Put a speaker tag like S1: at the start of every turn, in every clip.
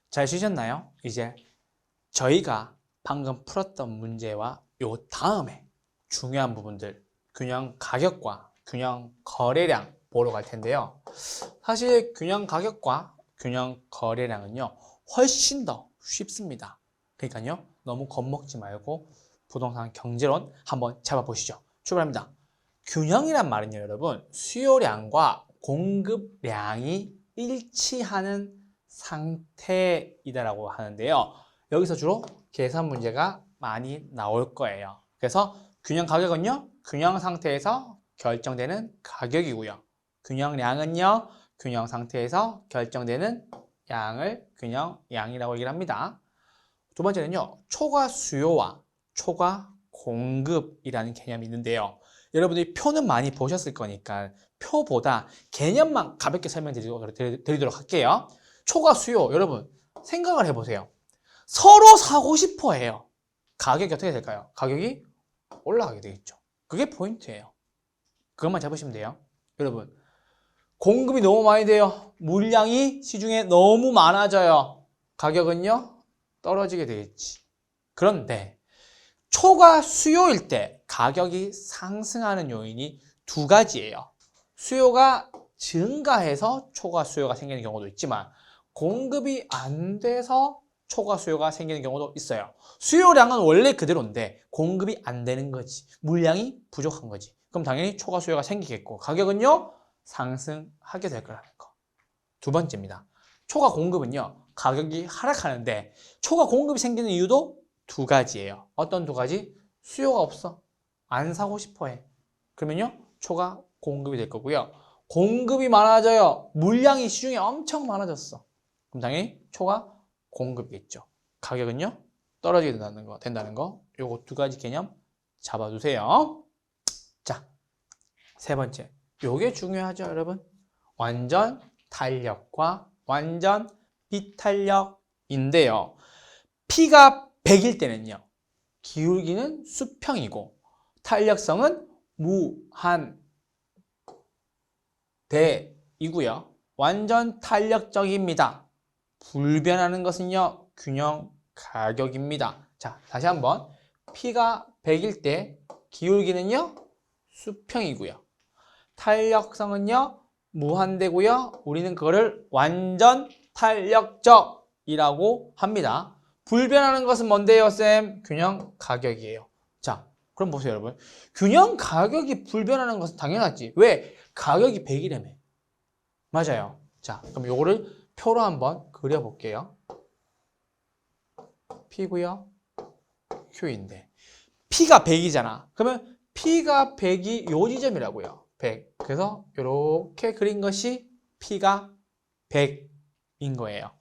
S1: 잘 쉬셨나요? 이제 저희가 방금 풀었던 문제와 요 다음에 중요한 부분들, 균형 가격과 균형 거래량 보러 갈 텐데요. 사실 균형 가격과 균형 거래량은요, 훨씬 더 쉽습니다. 그러니까요, 너무 겁먹지 말고 부동산 경제론 한번 잡아보시죠. 출발합니다. 균형이란 말은요, 여러분, 수요량과 공급량이 일치하는 상태이다라고 하는데요. 여기서 주로 계산 문제가 많이 나올 거예요. 그래서 균형 가격은요, 균형 상태에서 결정되는 가격이고요. 균형량은요, 균형 상태에서 결정되는 양을 균형량이라고 얘기를 합니다. 두 번째는요, 초과 수요와 초과 공급이라는 개념이 있는데요. 여러분들이 표는 많이 보셨을 거니까 표보다 개념만 가볍게 설명드리도록 할게요. 초과 수요, 여러분 생각을 해보세요. 서로 사고 싶어 해요. 가격이 어떻게 될까요? 가격이 올라가게 되겠죠. 그게 포인트예요. 그것만 잡으시면 돼요. 여러분, 공급이 너무 많이 돼요. 물량이 시중에 너무 많아져요. 가격은요, 떨어지게 되겠지. 그런데 초과 수요일 때 가격이 상승하는 요인이 두 가지예요. 수요가 증가해서 초과 수요가 생기는 경우도 있지만 공급이 안 돼서 초과 수요가 생기는 경우도 있어요. 수요량은 원래 그대로인데 공급이 안 되는 거지. 물량이 부족한 거지. 그럼 당연히 초과 수요가 생기겠고 가격은요, 상승하게 될 거라는 거. 두 번째입니다. 초과 공급은요, 가격이 하락하는데 초과 공급이 생기는 이유도 두 가지예요. 어떤 두 가지? 수요가 없어. 안 사고 싶어 해. 그러면요, 초과 공급이 될 거고요. 공급이 많아져요. 물량이 시중에 엄청 많아졌어. 그럼 당연히 초과 공급이겠죠. 가격은요, 떨어지게 된다는 거. 요거 두 가지 개념 잡아두세요. 자, 세 번째. 요게 중요하죠, 여러분. 완전 탄력과 완전 비탄력인데요. P가 100일 때는요, 기울기는 수평이고 탄력성은 무한대이고요. 완전 탄력적입니다. 불변하는 것은요, 균형 가격입니다. 자, 다시 한번. P가 100일 때 기울기는요, 수평이고요. 탄력성은요, 무한대고요. 우리는 그거를 완전 탄력적이라고 합니다. 불변하는 것은 뭔데요, 쌤? 균형 가격이에요. 자, 그럼 보세요, 여러분. 균형 가격이 불변하는 것은 당연하지. 왜? 가격이 100이라며. 맞아요. 자, 그럼 요거를 표로 한번 그려볼게요. P고요. Q인데. P가 100이잖아. 그러면 P가 100이 요 지점이라고요. 100. 그래서 이렇게 그린 것이 P가 100인 거예요.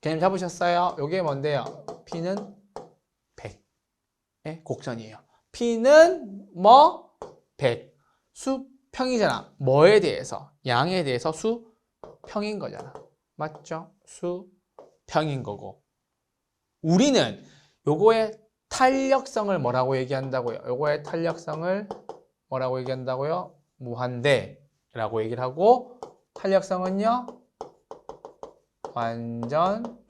S1: 개념 잡으셨어요? 이게 뭔데요? P는 100의 곡선이에요. P는 뭐? 100. 수평이잖아. 뭐에 대해서? 양에 대해서 수평인 거잖아. 맞죠? 수평인 거고. 우리는 요거의 탄력성을 뭐라고 얘기한다고요? 요거의 탄력성을 뭐라고 얘기한다고요? 무한대라고 얘기를 하고, 탄력성은요, 완전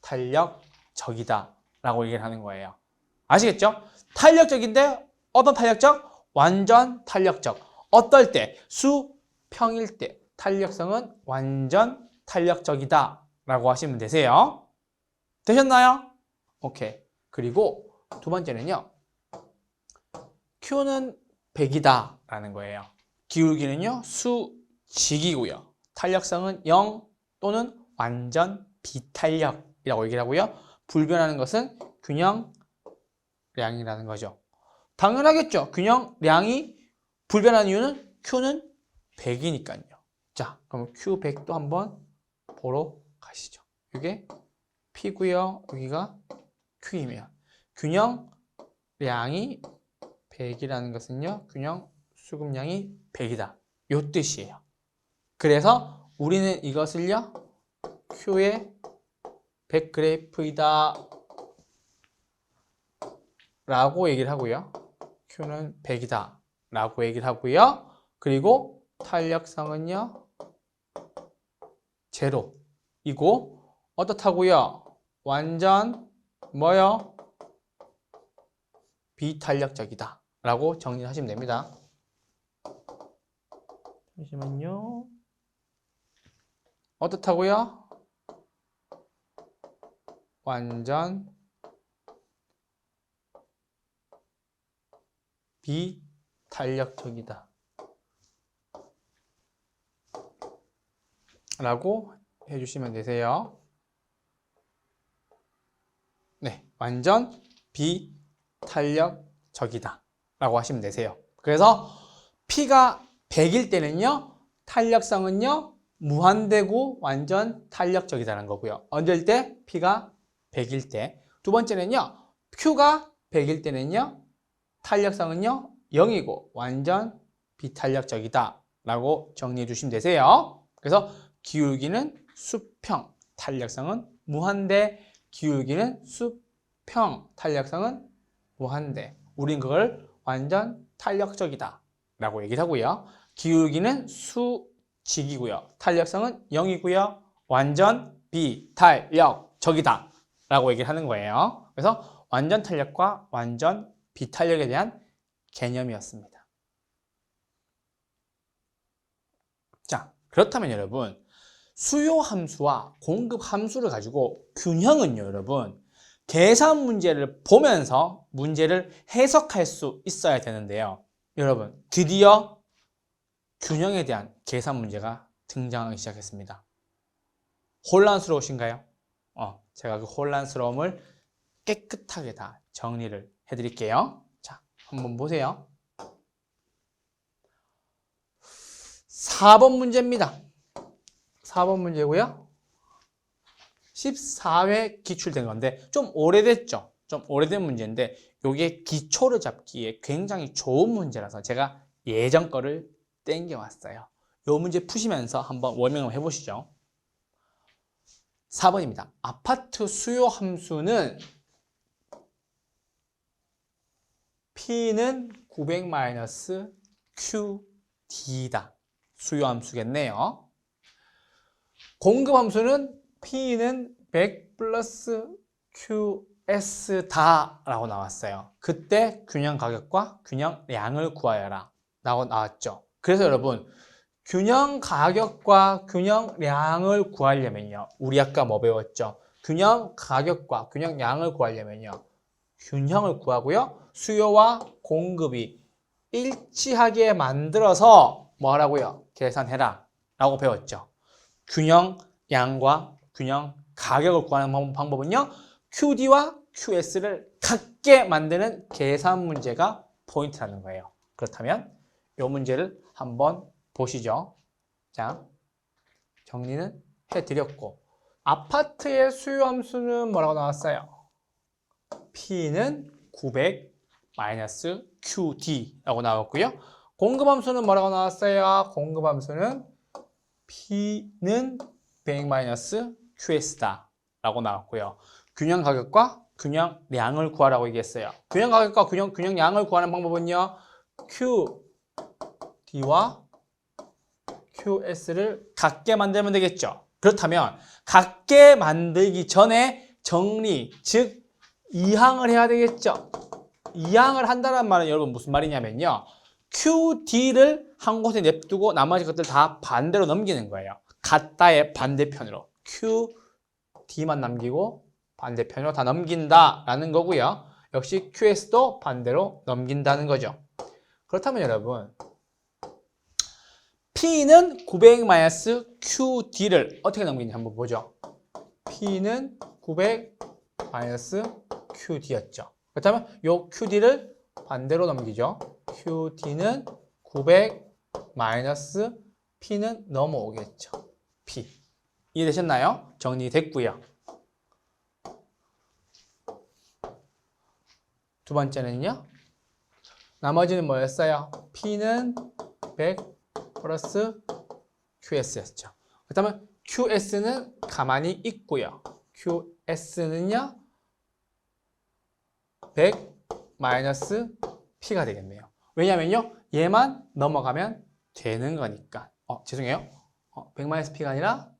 S1: 탄력적이다 라고 얘기를 하는 거예요. 아시겠죠? 탄력적인데 어떤 탄력적? 완전 탄력적. 어떨 때? 수평일 때 탄력성은 완전 탄력적이다 라고 하시면 되세요. 되셨나요? 오케이. 그리고 두 번째는요, Q는 100이다 라는 거예요. 기울기는요, 수직이고요. 탄력성은 0 또는 완전 비탄력이라고 얘기를 하고요. 불변하는 것은 균형량이라는 거죠. 당연하겠죠. 균형량이 불변하는 이유는 Q는 100이니까요. 자, 그럼 Q100도 한번 보러 가시죠. 이게 P고요. 여기가 Q이면 균형량이 100이라는 것은요, 균형 수급량이 100이다. 요 뜻이에요. 그래서 우리는 이것을요, Q의 100 그래프이다 라고 얘기를 하고요. Q는 100이다 라고 얘기를 하고요. 그리고 탄력성은요, 제로이고 어떻다고요? 완전 뭐요? 비탄력적이다 라고 정리하시면 됩니다. 잠시만요. 어떻다고요? 완전 비탄력적이다 라고 해주시면 되세요. 네, 완전 비탄력적이다 라고 하시면 되세요. 그래서 P가 100일 때는요, 탄력성은요, 무한대고 완전 탄력적이다는 거고요. 언제일 때? P가 100일 때. 두 번째는요, Q가 100일 때는요, 탄력성은요, 0이고 완전 비탄력적이다 라고 정리해 주시면 되세요. 그래서 기울기는 수평, 탄력성은 무한대, 기울기는 수평, 탄력성은 무한대. 우린 그걸 완전 탄력적이다 라고 얘기를 하고요. 기울기는 수직이고요. 탄력성은 0이고요. 완전 비탄력적이다 라고 얘기를 하는 거예요. 그래서 완전 탄력과 완전 비탄력에 대한 개념이었습니다. 자, 그렇다면 여러분, 수요 함수와 공급 함수를 가지고 균형은요, 여러분, 계산 문제를 보면서 문제를 해석할 수 있어야 되는데요. 여러분, 드디어 균형에 대한 계산 문제가 등장하기 시작했습니다. 혼란스러우신가요? 제가 그 혼란스러움을 깨끗하게 다 정리를 해드릴게요. 자, 한번 보세요. 4번 문제입니다. 4번 문제고요. 14회 기출된 건데 좀 오래됐죠? 좀 오래된 문제인데 이게 기초를 잡기에 굉장히 좋은 문제라서 제가 예전 거를 땡겨왔어요. 이 문제 푸시면서 한번 워밍업 해보시죠. 4번입니다. 아파트 수요 함수는 P는 900-QD다. 수요 함수겠네요. 공급 함수는 P는 100 플러스 QS다 라고 나왔어요. 그때 균형 가격과 균형 량을 구하여라 라고 나왔죠. 그래서 여러분, 균형 가격과 균형 량을 구하려면요, 우리 아까 뭐 배웠죠? 균형 가격과 균형 량을 구하려면요, 균형을 구하고요, 수요와 공급이 일치하게 만들어서 뭐 하라고요? 계산해라 라고 배웠죠. 균형 양과 균형 가격을 구하는 방법은요, QD와 QS를 같게 만드는 계산 문제가 포인트라는 거예요. 그렇다면 이 문제를 한번 보시죠. 자, 정리는 해드렸고, 아파트의 수요 함수는 뭐라고 나왔어요? P는 900-QD라고 나왔고요. 공급 함수는 뭐라고 나왔어요? 공급 함수는 P는 100-QS다 라고 나왔고요. 균형 가격과 균형 량을 구하라고 얘기했어요. 균형 가격과 균형 량을 구하는 방법은요, QD와 QS를 같게 만들면 되겠죠. 그렇다면 같게 만들기 전에 정리, 즉 이항을 해야 되겠죠. 이항을 한다는 말은 여러분 무슨 말이냐면요, QD를 한 곳에 냅두고 나머지 것들 다 반대로 넘기는 거예요. 같다의 반대편으로 QD만 남기고 반대편으로 다 넘긴다라는 거고요. 역시 QS도 반대로 넘긴다는 거죠. 그렇다면 여러분, P는 900-QD를 어떻게 넘기는지 한번 보죠. P는 900-QD였죠. 그렇다면 이 QD를 반대로 넘기죠. QD는 900-P는 넘어오겠죠. P. 이해되셨나요? 정리됐고요. 두 번째는요, 나머지는 뭐였어요? P는 100 플러스 QS였죠. 그렇다면 QS는 가만히 있고요. QS는요, 100 마이너스 P가 되겠네요. 왜냐면요, 얘만 넘어가면 되는 거니까. 죄송해요. 100 마이너스 P가 아니라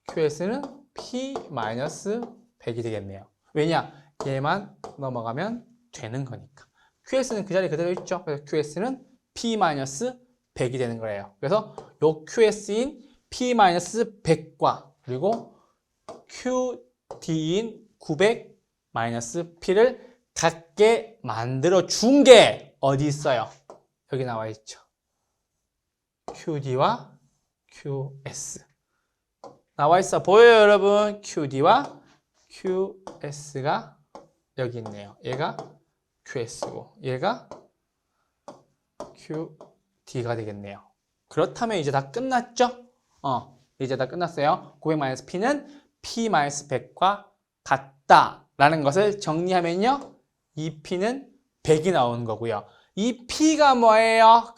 S1: QS는 P-100이 되겠네요. 왜냐? 얘만 넘어가면 되는 거니까. QS는 그 자리에 그대로 있죠. 그래서 QS는 P-100이 되는 거예요. 그래서 요 QS인 P-100과 그리고 QD인 900-P를 같게 만들어 준 게 어디 있어요? 여기 나와 있죠. QD와 QS. 나와 있어 보여요, 여러분? QD와 QS가 여기 있네요. 얘가 QS고 얘가 QD가 되겠네요. 그렇다면 이제 다 끝났죠? 이제 다 끝났어요. 900-P는 P-100과 같다라는 것을 정리하면요. 이 P는 100이 나오는 거고요. 이 P가 뭐예요?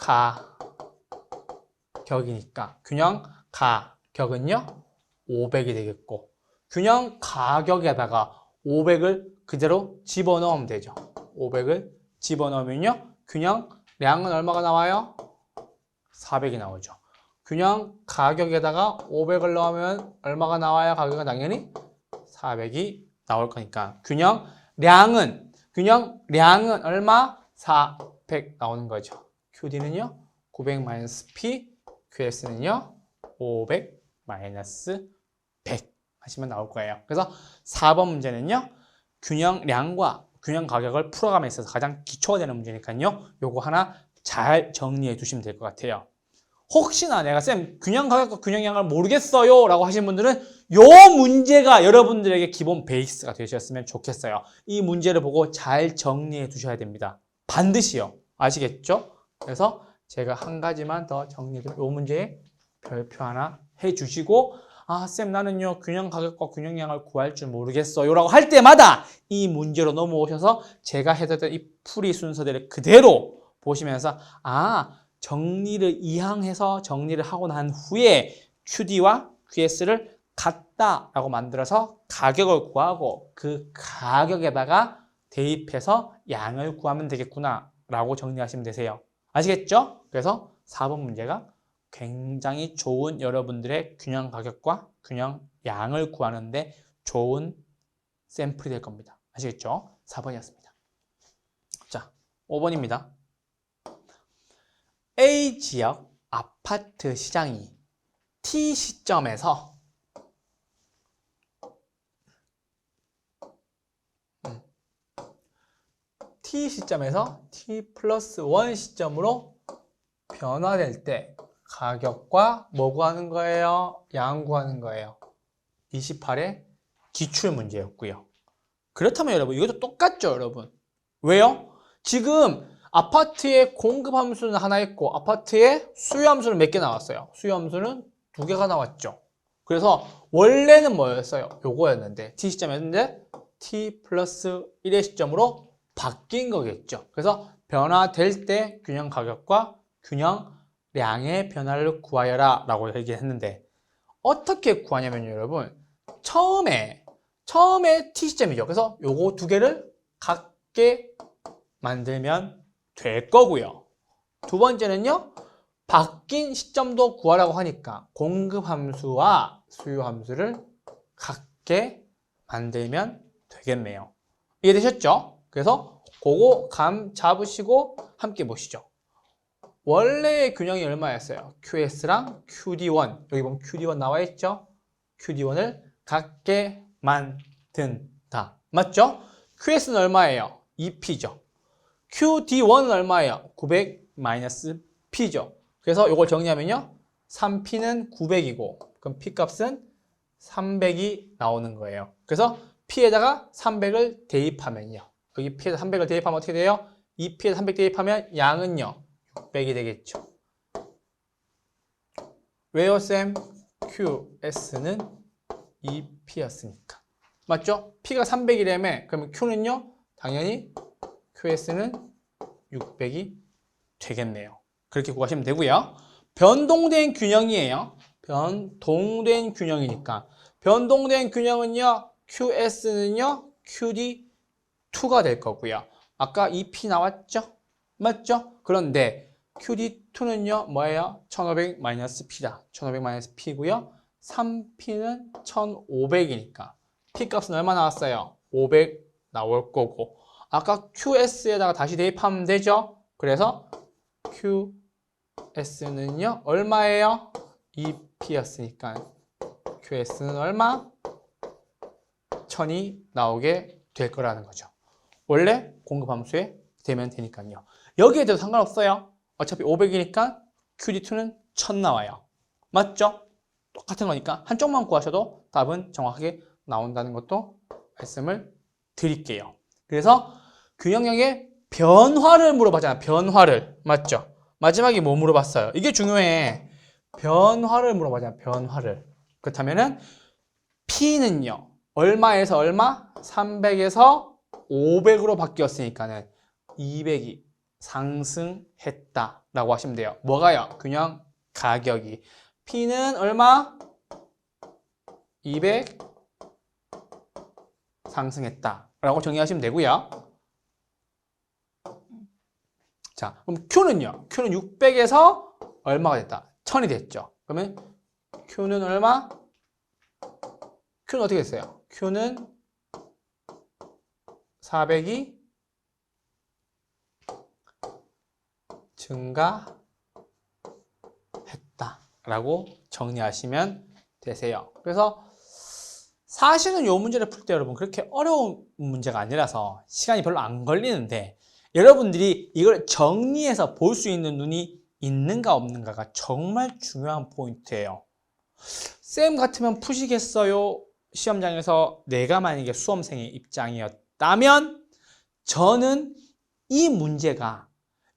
S1: 가격이니까 균형 가격은요. 500이 되겠고 균형 가격에다가 500을 그대로 집어넣으면 되죠. 500을 집어넣으면요. 균형 량은 얼마가 나와요? 400이 나오죠. 균형 가격에다가 500을 넣으면 얼마가 나와요? 가격은 당연히 400이 나올 거니까 균형 량은 얼마? 400 나오는 거죠. QD는요. 900-P, QS는요. 500-100 하시면 나올 거예요. 그래서 4번 문제는요. 균형량과 균형 가격을 풀어감에 있어서 가장 기초가 되는 문제니까요. 요거 하나 잘 정리해 두시면 될 것 같아요. 혹시나 내가 쌤 균형 가격과 균형량을 모르겠어요 라고 하신 분들은 요 문제가 여러분들에게 기본 베이스가 되셨으면 좋겠어요. 이 문제를 보고 잘 정리해 두셔야 됩니다. 반드시요. 아시겠죠? 그래서 제가 한 가지만 더 정리해 드리면 요 문제에 별표 하나 해 주시고 쌤 나는요 균형 가격과 균형량을 구할 줄 모르겠어요 라고 할 때마다 이 문제로 넘어오셔서 제가 해드렸던 이 풀이 순서대로 그대로 보시면서 정리를 이항해서 정리를 하고 난 후에 QD와 QS를 같다라고 만들어서 가격을 구하고 그 가격에다가 대입해서 양을 구하면 되겠구나 라고 정리하시면 되세요. 아시겠죠? 그래서 4번 문제가 굉장히 좋은 여러분들의 균형 가격과 균형 양을 구하는데 좋은 샘플이 될 겁니다. 아시겠죠? 4번이었습니다. 자, 5번입니다. A 지역 아파트 시장이 T 시점에서 T 플러스 1 시점으로 변화될 때 가격과 뭐 구하는 거예요? 양 구하는 거예요. 28의 기출 문제였고요. 그렇다면 여러분 이것도 똑같죠, 여러분? 왜요? 지금 아파트의 공급 함수는 하나 있고 아파트의 수요 함수는 몇 개 나왔어요? 수요 함수는 2개가 나왔죠. 그래서 원래는 뭐였어요? 요거였는데 T 시점이었는데 T 플러스 1의 시점으로 바뀐 거겠죠. 그래서 변화될 때 균형 가격과 균형 량의 변화를 구하여라 라고 얘기했는데 어떻게 구하냐면요, 여러분. 처음에 T 시점이죠. 그래서 요거 2개를 같게 만들면 될 거고요. 두 번째는요. 바뀐 시점도 구하라고 하니까 공급 함수와 수요 함수를 같게 만들면 되겠네요. 이해되셨죠? 그래서 그거 감 잡으시고 함께 보시죠. 원래의 균형이 얼마였어요? QS랑 QD1. 여기 보면 QD1 나와 있죠? QD1을 같게 만든다. 맞죠? QS는 얼마예요? 2P죠. QD1은 얼마예요? 900-P죠. 그래서 이걸 정리하면요. 3P는 900이고 그럼 P값은 300이 나오는 거예요. 그래서 P에다가 300을 대입하면요. 여기 P에다 300을 대입하면 어떻게 돼요? 2P에다 300 대입하면 양은요. 600이 되겠죠. 왜요, 쌤? QS는 2P였으니까. 맞죠? P가 300이라며 그러면 Q는요. 당연히 QS는 600이 되겠네요. 그렇게 구하시면 되고요. 변동된 균형이에요. 변동된 균형이니까. 변동된 균형은요. QS는요. QD2가 될 거고요. 아까 2P 나왔죠? 맞죠? 그런데 QD2는요. 뭐예요? 1500-P다. 1500-P고요. 3P는 1500이니까 P 값은 얼마 나왔어요? 500 나올 거고 아까 QS에다가 다시 대입하면 되죠? 그래서 QS는요 얼마예요? 2P였으니까 QS는 얼마? 1000이 나오게 될 거라는 거죠. 원래 공급함수에 되면 되니까요. 여기에 대해서 상관없어요. 어차피 500이니까 QD2는 1000 나와요. 맞죠? 똑같은 거니까 한쪽만 구하셔도 답은 정확하게 나온다는 것도 말씀을 드릴게요. 그래서 균형량의 변화를 물어봤잖아요. 변화를. 맞죠? 마지막에 뭐 물어봤어요? 이게 중요해. 변화를 물어봤잖아요. 변화를. 그렇다면은 P는요. 얼마에서 얼마? 300에서 500으로 바뀌었으니까는 200이 상승했다라고 하시면 돼요. 뭐가요? 균형 가격이. P는 얼마? 200 상승했다라고 정의하시면 되고요. 자, 그럼 Q는요? Q는 600에서 얼마가 됐다? 1000이 됐죠. 그러면 Q는 얼마? Q는 어떻게 됐어요? Q는 400이 증가했다라고 정리하시면 되세요. 그래서 사실은 이 문제를 풀 때 여러분 그렇게 어려운 문제가 아니라서 시간이 별로 안 걸리는데 여러분들이 이걸 정리해서 볼 수 있는 눈이 있는가 없는가가 정말 중요한 포인트예요. 쌤 같으면 푸시겠어요? 시험장에서 내가 만약에 수험생의 입장이었다면 저는 이 문제가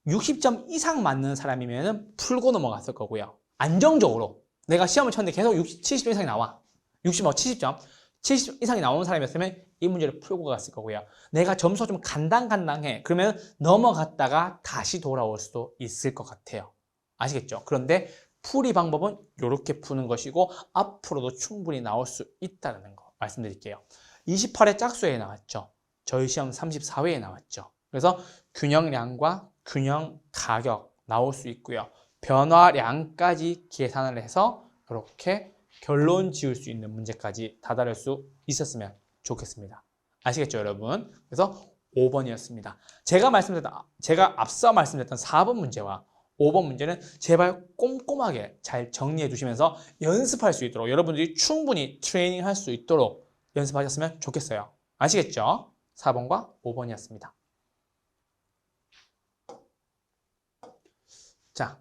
S1: 60점 이상 맞는 사람이면 풀고 넘어갔을 거고요. 안정적으로 내가 시험을 쳤는데 계속 70점 이상이 나와. 60점, 70점 70점 이상이 나오는 사람이었으면 이 문제를 풀고 갔을 거고요. 내가 점수가 좀 간당간당해. 그러면 넘어갔다가 다시 돌아올 수도 있을 것 같아요. 아시겠죠? 그런데 풀이 방법은 이렇게 푸는 것이고 앞으로도 충분히 나올 수 있다는 거 말씀드릴게요. 28회 짝수에 나왔죠. 저희 시험 34회에 나왔죠. 그래서 균형량과 균형 가격 나올 수 있고요. 변화량까지 계산을 해서 이렇게 결론 지을 수 있는 문제까지 다다를 수 있었으면 좋겠습니다. 아시겠죠, 여러분? 그래서 5번이었습니다. 제가 앞서 말씀드렸던 4번 문제와 5번 문제는 제발 꼼꼼하게 잘 정리해 두시면서 연습할 수 있도록 여러분들이 충분히 트레이닝 할 수 있도록 연습하셨으면 좋겠어요. 아시겠죠? 4번과 5번이었습니다. 자,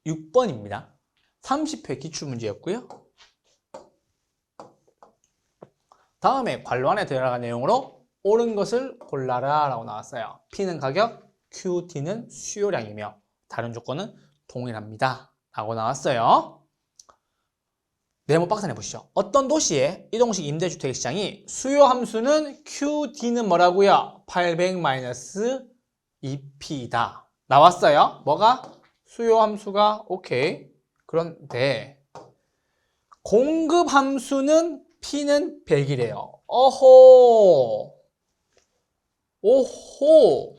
S1: 6번입니다. 30회 기출문제였고요. 다음에 관로안에 들어간 내용으로 옳은 것을 골라라 라고 나왔어요. P는 가격, QT는 수요량이며 다른 조건은 동일합니다 라고 나왔어요. 네모 박스 안에 보시죠. 어떤 도시의 이동식 임대주택 시장이 수요 함수는 QD는 뭐라고요? 800-2P다 나왔어요. 뭐가? 수요 함수가 오케이. 그런데 공급 함수는 P는 100이래요. 어호. 오호.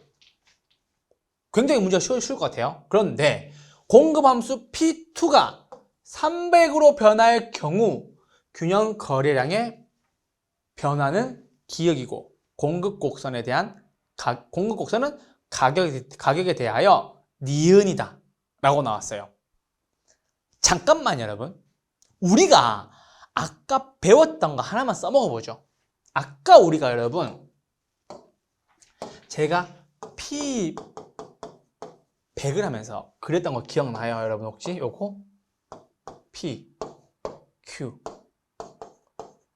S1: 굉장히 문제가 쉬울 것 같아요. 그런데 공급함수 P2가 300으로 변할 경우 균형 거래량의 변화는 기역이고 공급곡선에 대한 공급곡선은 가격에 대하여 니은이다 라고 나왔어요. 잠깐만 여러분. 우리가 아까 배웠던 거 하나만 써먹어 보죠. 아까 우리가 여러분 제가 P 100을 하면서 그랬던 거 기억나요? 여러분 혹시? 요거 P, Q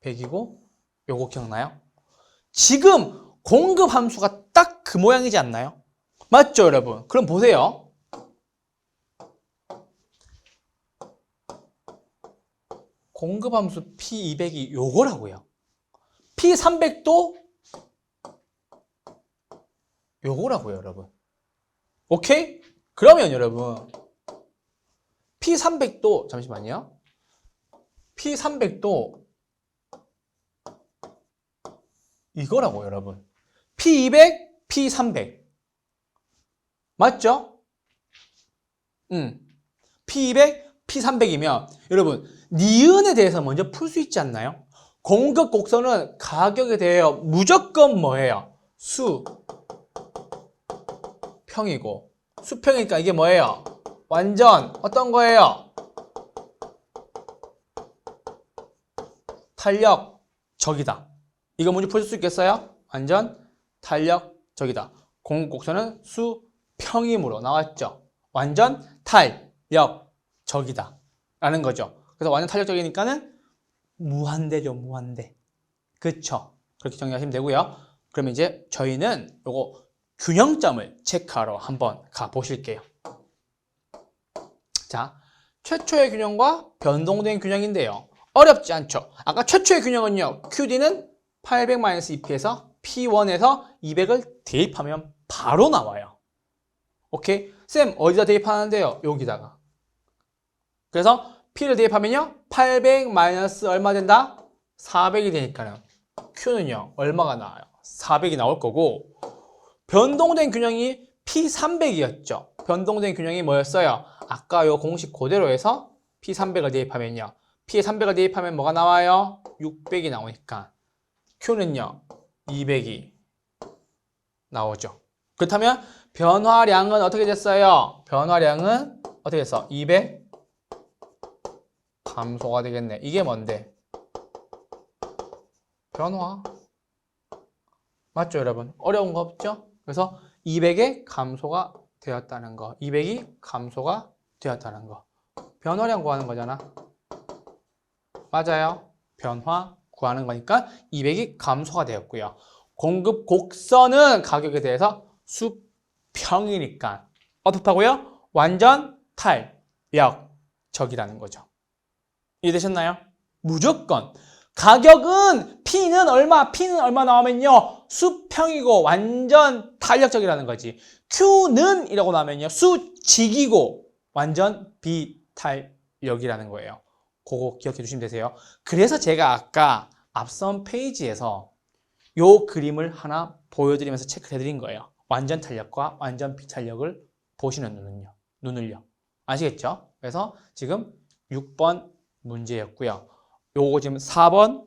S1: 100이고 요거 기억나요? 지금 공급 함수가 딱 그 모양이지 않나요? 맞죠 여러분? 그럼 보세요. 공급 함수 P200이 요거라고요. P300도 요거라고요 여러분. 오케이? 그러면 여러분 P300도 잠시만요. P300도 이거라고 여러분. P200, P300 맞죠? P200, P300이면 여러분 니은에 대해서 먼저 풀 수 있지 않나요? 공급 곡선은 가격에 대해 무조건 뭐예요? 수평이고 수평이니까 이게 뭐예요? 완전 어떤 거예요? 탄력적이다. 이거 문제 풀 수 있겠어요? 완전 탄력적이다. 공급 곡선은 수평이므로 나왔죠. 완전 탄력적이다 라는 거죠. 그래서 완전 탄력적이니까는 무한대죠. 무한대. 그쵸? 그렇게 정리하시면 되고요. 그러면 이제 저희는 요거 균형점을 체크하러 한번 가보실게요. 자, 최초의 균형과 변동된 균형인데요. 어렵지 않죠? 아까 최초의 균형은요. QD는 800-2P에서 P1에서 200을 대입하면 바로 나와요. 오케이? 쌤, 어디다 대입하는데요? 여기다가. 그래서 P를 대입하면요. 800 마이너스 얼마 된다? 400이 되니까요. Q는요. 얼마가 나와요? 400이 나올 거고 변동된 균형이 P300이었죠. 변동된 균형이 뭐였어요? 아까 요 공식 그대로 해서 P300을 대입하면요. P에 300을 대입하면 뭐가 나와요? 600이 나오니까 Q는요. 200이 나오죠. 그렇다면 변화량은 어떻게 됐어요? 변화량은 어떻게 됐어? 200 감소가 되겠네. 이게 뭔데? 변화. 맞죠, 여러분? 어려운 거 없죠? 그래서 200의 감소가 되었다는 거. 200이 감소가 되었다는 거. 변화량 구하는 거잖아. 맞아요. 변화 구하는 거니까 200이 감소가 되었고요. 공급 곡선은 가격에 대해서 수평이니까 어떻다고요? 완전 탄력적이라는 거죠. 이해되셨나요? 무조건 가격은 P는 얼마 나오면요 수평이고 완전 탄력적이라는 거지. Q는 이라고 나오면요 수직이고 완전 비탄력이라는 거예요. 그거 기억해 주시면 되세요. 그래서 제가 아까 앞선 페이지에서 요 그림을 하나 보여드리면서 체크해 드린 거예요. 완전 탄력과 완전 비탄력을 보시는 눈을요. 아시겠죠? 그래서 지금 6번 문제였고요. 요거 지금 4번,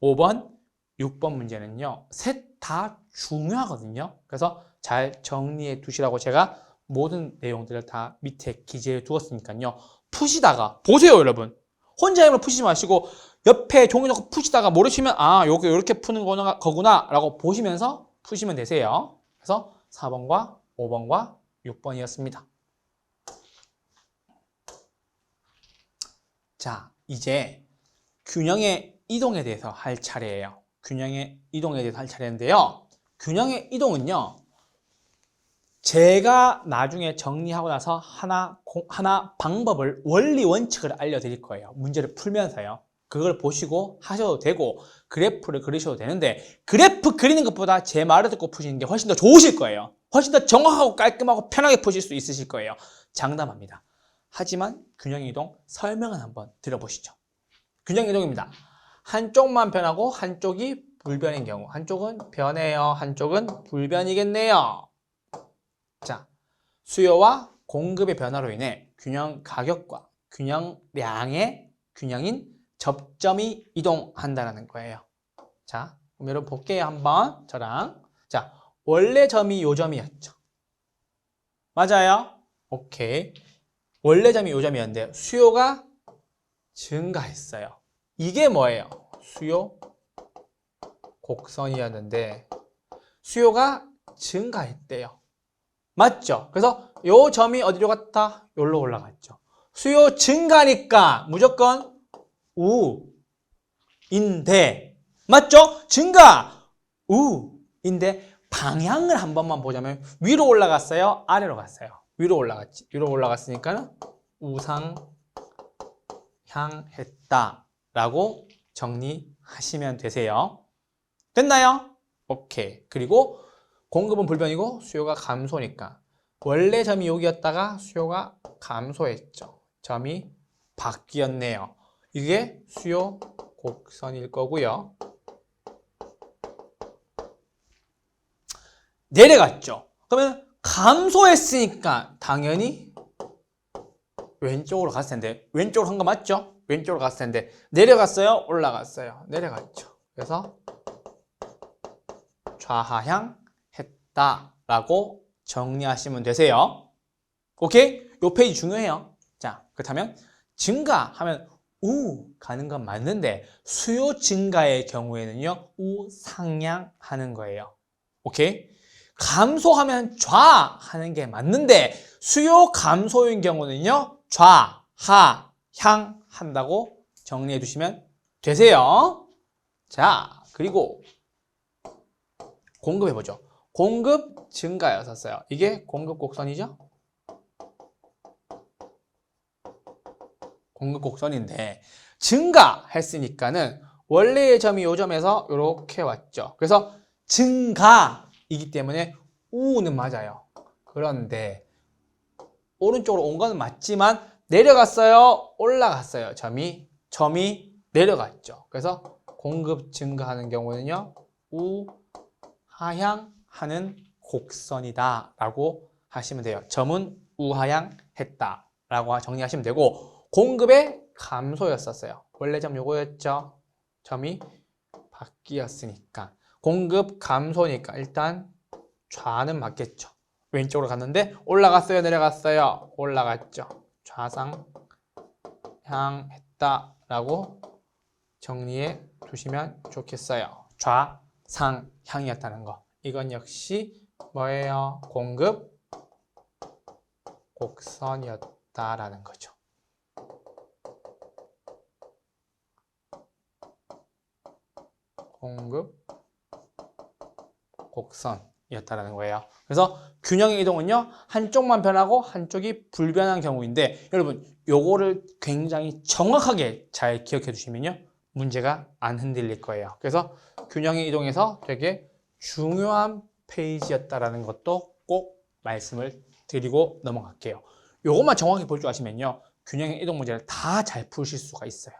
S1: 5번, 6번 문제는요. 셋 다 중요하거든요. 그래서 잘 정리해 두시라고 제가 모든 내용들을 다 밑에 기재해 두었으니까요. 푸시다가 보세요, 여러분. 혼자 힘으로 푸시지 마시고 옆에 종이 놓고 푸시다가 모르시면 아, 요게 이렇게 푸는 거구나 라고 보시면서 푸시면 되세요. 그래서 4번과 5번과 6번이었습니다. 자, 이제 균형의 이동에 대해서 할 차례예요. 균형의 이동에 대해서 할 차례인데요. 균형의 이동은요. 제가 나중에 정리하고 나서 하나 방법을 원리 원칙을 알려드릴 거예요. 문제를 풀면서요. 그걸 보시고 하셔도 되고 그래프를 그리셔도 되는데 그래프 그리는 것보다 제 말을 듣고 푸시는 게 훨씬 더 좋으실 거예요. 훨씬 더 정확하고 깔끔하고 편하게 푸실 수 있으실 거예요. 장담합니다. 하지만 균형이동 설명을 한번 들어보시죠. 균형이동입니다. 한쪽만 변하고 한쪽이 불변인 경우 한쪽은 변해요. 한쪽은 불변이겠네요. 자, 수요와 공급의 변화로 인해 균형 가격과 균형량의 균형인 접점이 이동한다는 거예요. 자, 그럼 여러분 볼게요. 한번 저랑. 자, 원래 점이 요 점이었죠. 맞아요? 오케이. 원래 점이 요 점이었는데 수요가 증가했어요. 이게 뭐예요? 수요 곡선이었는데 수요가 증가했대요. 맞죠? 그래서 요 점이 어디로 갔다? 여기로 올라갔죠. 수요 증가니까 무조건 우인데 맞죠? 증가 우인데 방향을 한 번만 보자면 위로 올라갔어요? 아래로 갔어요? 위로 올라갔지. 위로 올라갔으니까 우상향했다 라고 정리하시면 되세요. 됐나요? 오케이. 그리고 공급은 불변이고 수요가 감소니까 원래 점이 여기였다가 수요가 감소했죠. 점이 바뀌었네요. 이게 수요 곡선일 거고요. 내려갔죠. 그러면 감소했으니까 당연히 왼쪽으로 갔을 텐데 왼쪽으로 한 거 맞죠? 왼쪽으로 갔을 텐데 내려갔어요? 올라갔어요? 내려갔죠. 그래서 좌하향 했다라고 정리하시면 되세요. 오케이? 요 페이지 중요해요. 자, 그렇다면 증가하면 우 가는 건 맞는데 수요 증가의 경우에는요 우 상향하는 거예요. 오케이? 감소하면 좌 하는 게 맞는데 수요 감소인 경우는요 좌, 하, 향 한다고 정리해 두시면 되세요. 자, 그리고 공급해 보죠. 공급 증가였었어요. 이게 공급 곡선이죠? 공급 곡선인데 증가했으니까는 원래의 점이 요 점에서 이렇게 왔죠. 그래서 증가이기 때문에 우는 맞아요. 그런데 오른쪽으로 온 건 맞지만 내려갔어요? 올라갔어요? 점이 내려갔죠. 그래서 공급 증가하는 경우는요 우 하향하는 곡선이다 라고 하시면 돼요. 점은 우하향했다 라고 정리하시면 되고 공급의 감소였었어요. 원래 점 요거였죠. 점이 바뀌었으니까 공급 감소니까 일단 좌는 맞겠죠. 왼쪽으로 갔는데 올라갔어요, 내려갔어요? 올라갔죠. 좌상 향했다 라고 정리해 두시면 좋겠어요. 좌상 향이었다는 거. 이건 역시 뭐예요? 공급 곡선이었다라는 거죠. 공급 곡선이었다라는 거예요. 그래서 균형의 이동은요 한쪽만 변하고 한쪽이 불변한 경우인데 여러분 요거를 굉장히 정확하게 잘 기억해 두시면요 문제가 안 흔들릴 거예요. 그래서 균형의 이동에서 되게 중요한 페이지였다라는 것도 꼭 말씀을 드리고 넘어갈게요. 요것만 정확히 볼 줄 아시면요 균형의 이동 문제를 다 잘 푸실 수가 있어요.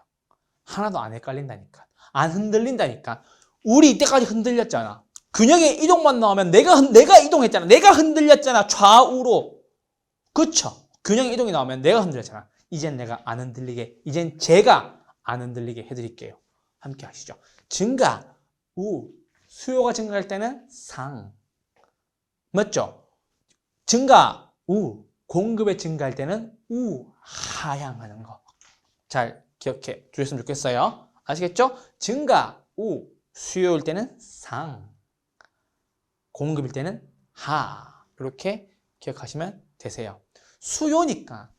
S1: 하나도 안 헷갈린다니까. 안 흔들린다니까. 우리 이때까지 흔들렸잖아. 균형의 이동만 나오면 내가 이동했잖아. 내가 흔들렸잖아. 좌우로. 그쵸? 균형의 이동이 나오면 내가 흔들렸잖아. 이젠 내가 안 흔들리게, 이젠 제가 안 흔들리게 해드릴게요. 함께 하시죠. 증가, 우. 수요가 증가할 때는 상. 맞죠? 증가, 우. 공급이 증가할 때는 우. 하향하는 거. 잘 기억해 주셨으면 좋겠어요. 아시겠죠? 증가, 우. 수요일 때는 상. 공급일 때는 하. 이렇게 기억하시면 되세요. 수요니까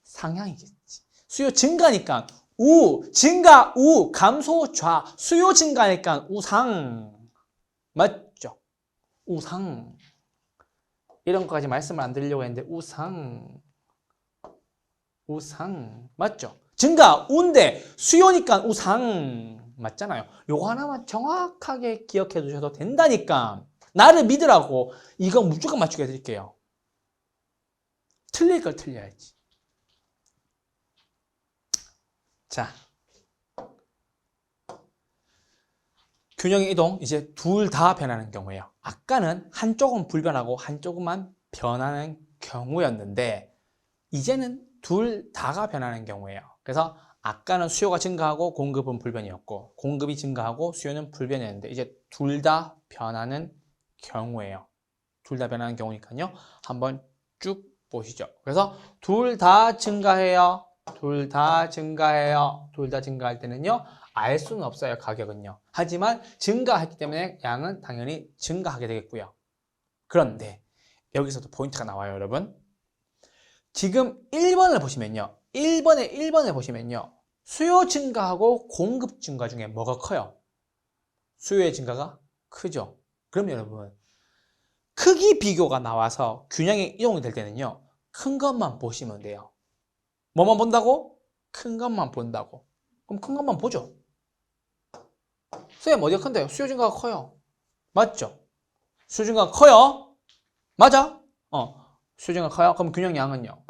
S1: 상향이겠지. 수요 증가니까 우. 증가, 우. 감소, 좌. 수요 증가니까 우상. 맞죠? 우상. 이런 것까지 말씀을 안 드리려고 했는데 우상. 맞죠? 증가, 우인데 수요니까 우상 맞잖아요. 요거 하나만 정확하게 기억해 두셔도 된다니까. 나를 믿으라고. 이거 무조건 맞추게 해드릴게요. 틀릴 걸 틀려야지. 자, 균형의 이동 이제 둘 다 변하는 경우예요. 아까는 한쪽은 불변하고 한쪽만 변하는 경우였는데 이제는 둘 다가 변하는 경우예요. 그래서 아까는 수요가 증가하고 공급은 불변이었고 공급이 증가하고 수요는 불변이었는데 이제 둘 다 변하는 경우예요. 둘 다 변하는 경우니까요. 한번 쭉 보시죠. 그래서 둘 다 증가해요. 둘 다 증가해요. 둘 다 증가할 때는요. 알 수는 없어요. 가격은요. 하지만 증가했기 때문에 양은 당연히 증가하게 되겠고요. 그런데 여기서도 포인트가 나와요, 여러분. 지금 1번을 보시면요. 1번에 보시면요. 수요 증가하고 공급 증가 중에 뭐가 커요? 수요의 증가가 크죠. 그럼 여러분 크기 비교가 나와서 균형이 이동이 될 때는요. 큰 것만 보시면 돼요. 뭐만 본다고? 큰 것만 본다고. 그럼 큰 것만 보죠. 쌤 어디가 큰데요? 수요 증가가 커요. 맞죠? 수요 증가가 커요. 맞아? 수요 증가가 커요. 그럼 균형 양은요?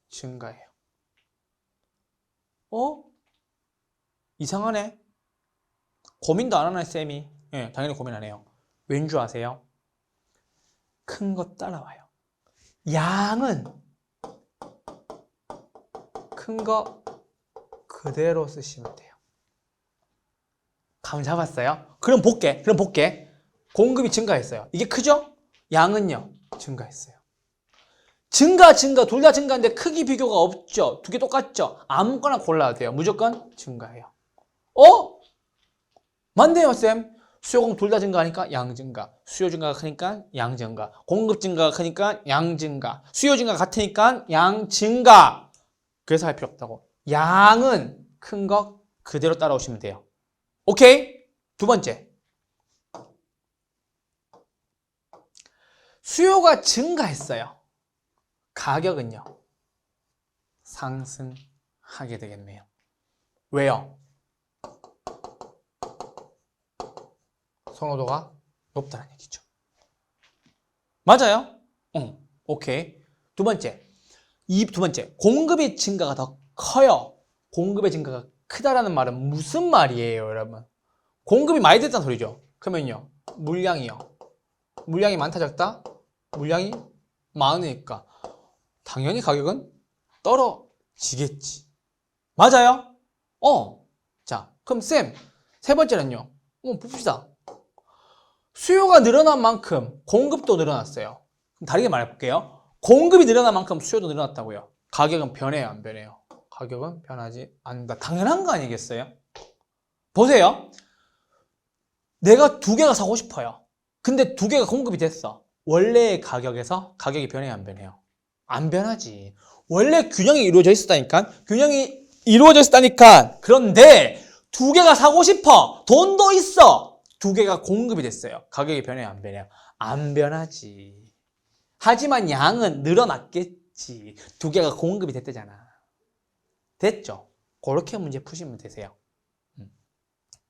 S1: 증가해요. 이상하네. 고민도 안 하네, 쌤이. 예, 당연히 고민 안 해요. 왠 줄 아세요? 큰 거 따라와요. 양은 큰 거 그대로 쓰시면 돼요. 감 잡았어요? 그럼 볼게. 공급이 증가했어요. 이게 크죠? 양은요? 증가했어요. 증가 둘 다 증가인데 크기 비교가 없죠? 두 개 똑같죠? 아무거나 골라야 돼요. 무조건 증가해요. 맞네요, 쌤. 수요공 둘 다 증가하니까 양 증가. 수요 증가가 크니까 양 증가. 공급 증가가 크니까 양 증가. 수요 증가가 같으니까 양 증가. 그래서 할 필요 없다고. 양은 큰 거 그대로 따라오시면 돼요. 오케이? 두 번째. 수요가 증가했어요. 가격은요? 상승하게 되겠네요. 왜요? 선호도가 높다는 얘기죠. 맞아요? 오케이. 두 번째. 공급의 증가가 더 커요. 공급의 증가가 크다라는 말은 무슨 말이에요, 여러분? 공급이 많이 됐다는 소리죠. 그러면요, 물량이요. 물량이 많다, 적다? 물량이 많으니까 당연히 가격은 떨어지겠지. 맞아요? 자, 그럼 쌤, 세 번째는요. 봅시다. 수요가 늘어난 만큼 공급도 늘어났어요. 그럼 다르게 말해볼게요. 공급이 늘어난 만큼 수요도 늘어났다고요. 가격은 변해요, 안 변해요? 가격은 변하지 않는다. 당연한 거 아니겠어요? 보세요. 내가 두 개가 사고 싶어요. 근데 두 개가 공급이 됐어. 원래의 가격에서 가격이 변해요, 안 변해요? 안 변하지. 원래 균형이 이루어져 있었다니까. 그런데 두 개가 사고 싶어. 돈도 있어. 두 개가 공급이 됐어요. 가격이 변해요, 안 변해요? 안 변하지. 하지만 양은 늘어났겠지. 두 개가 공급이 됐대잖아. 됐죠? 그렇게 문제 푸시면 되세요.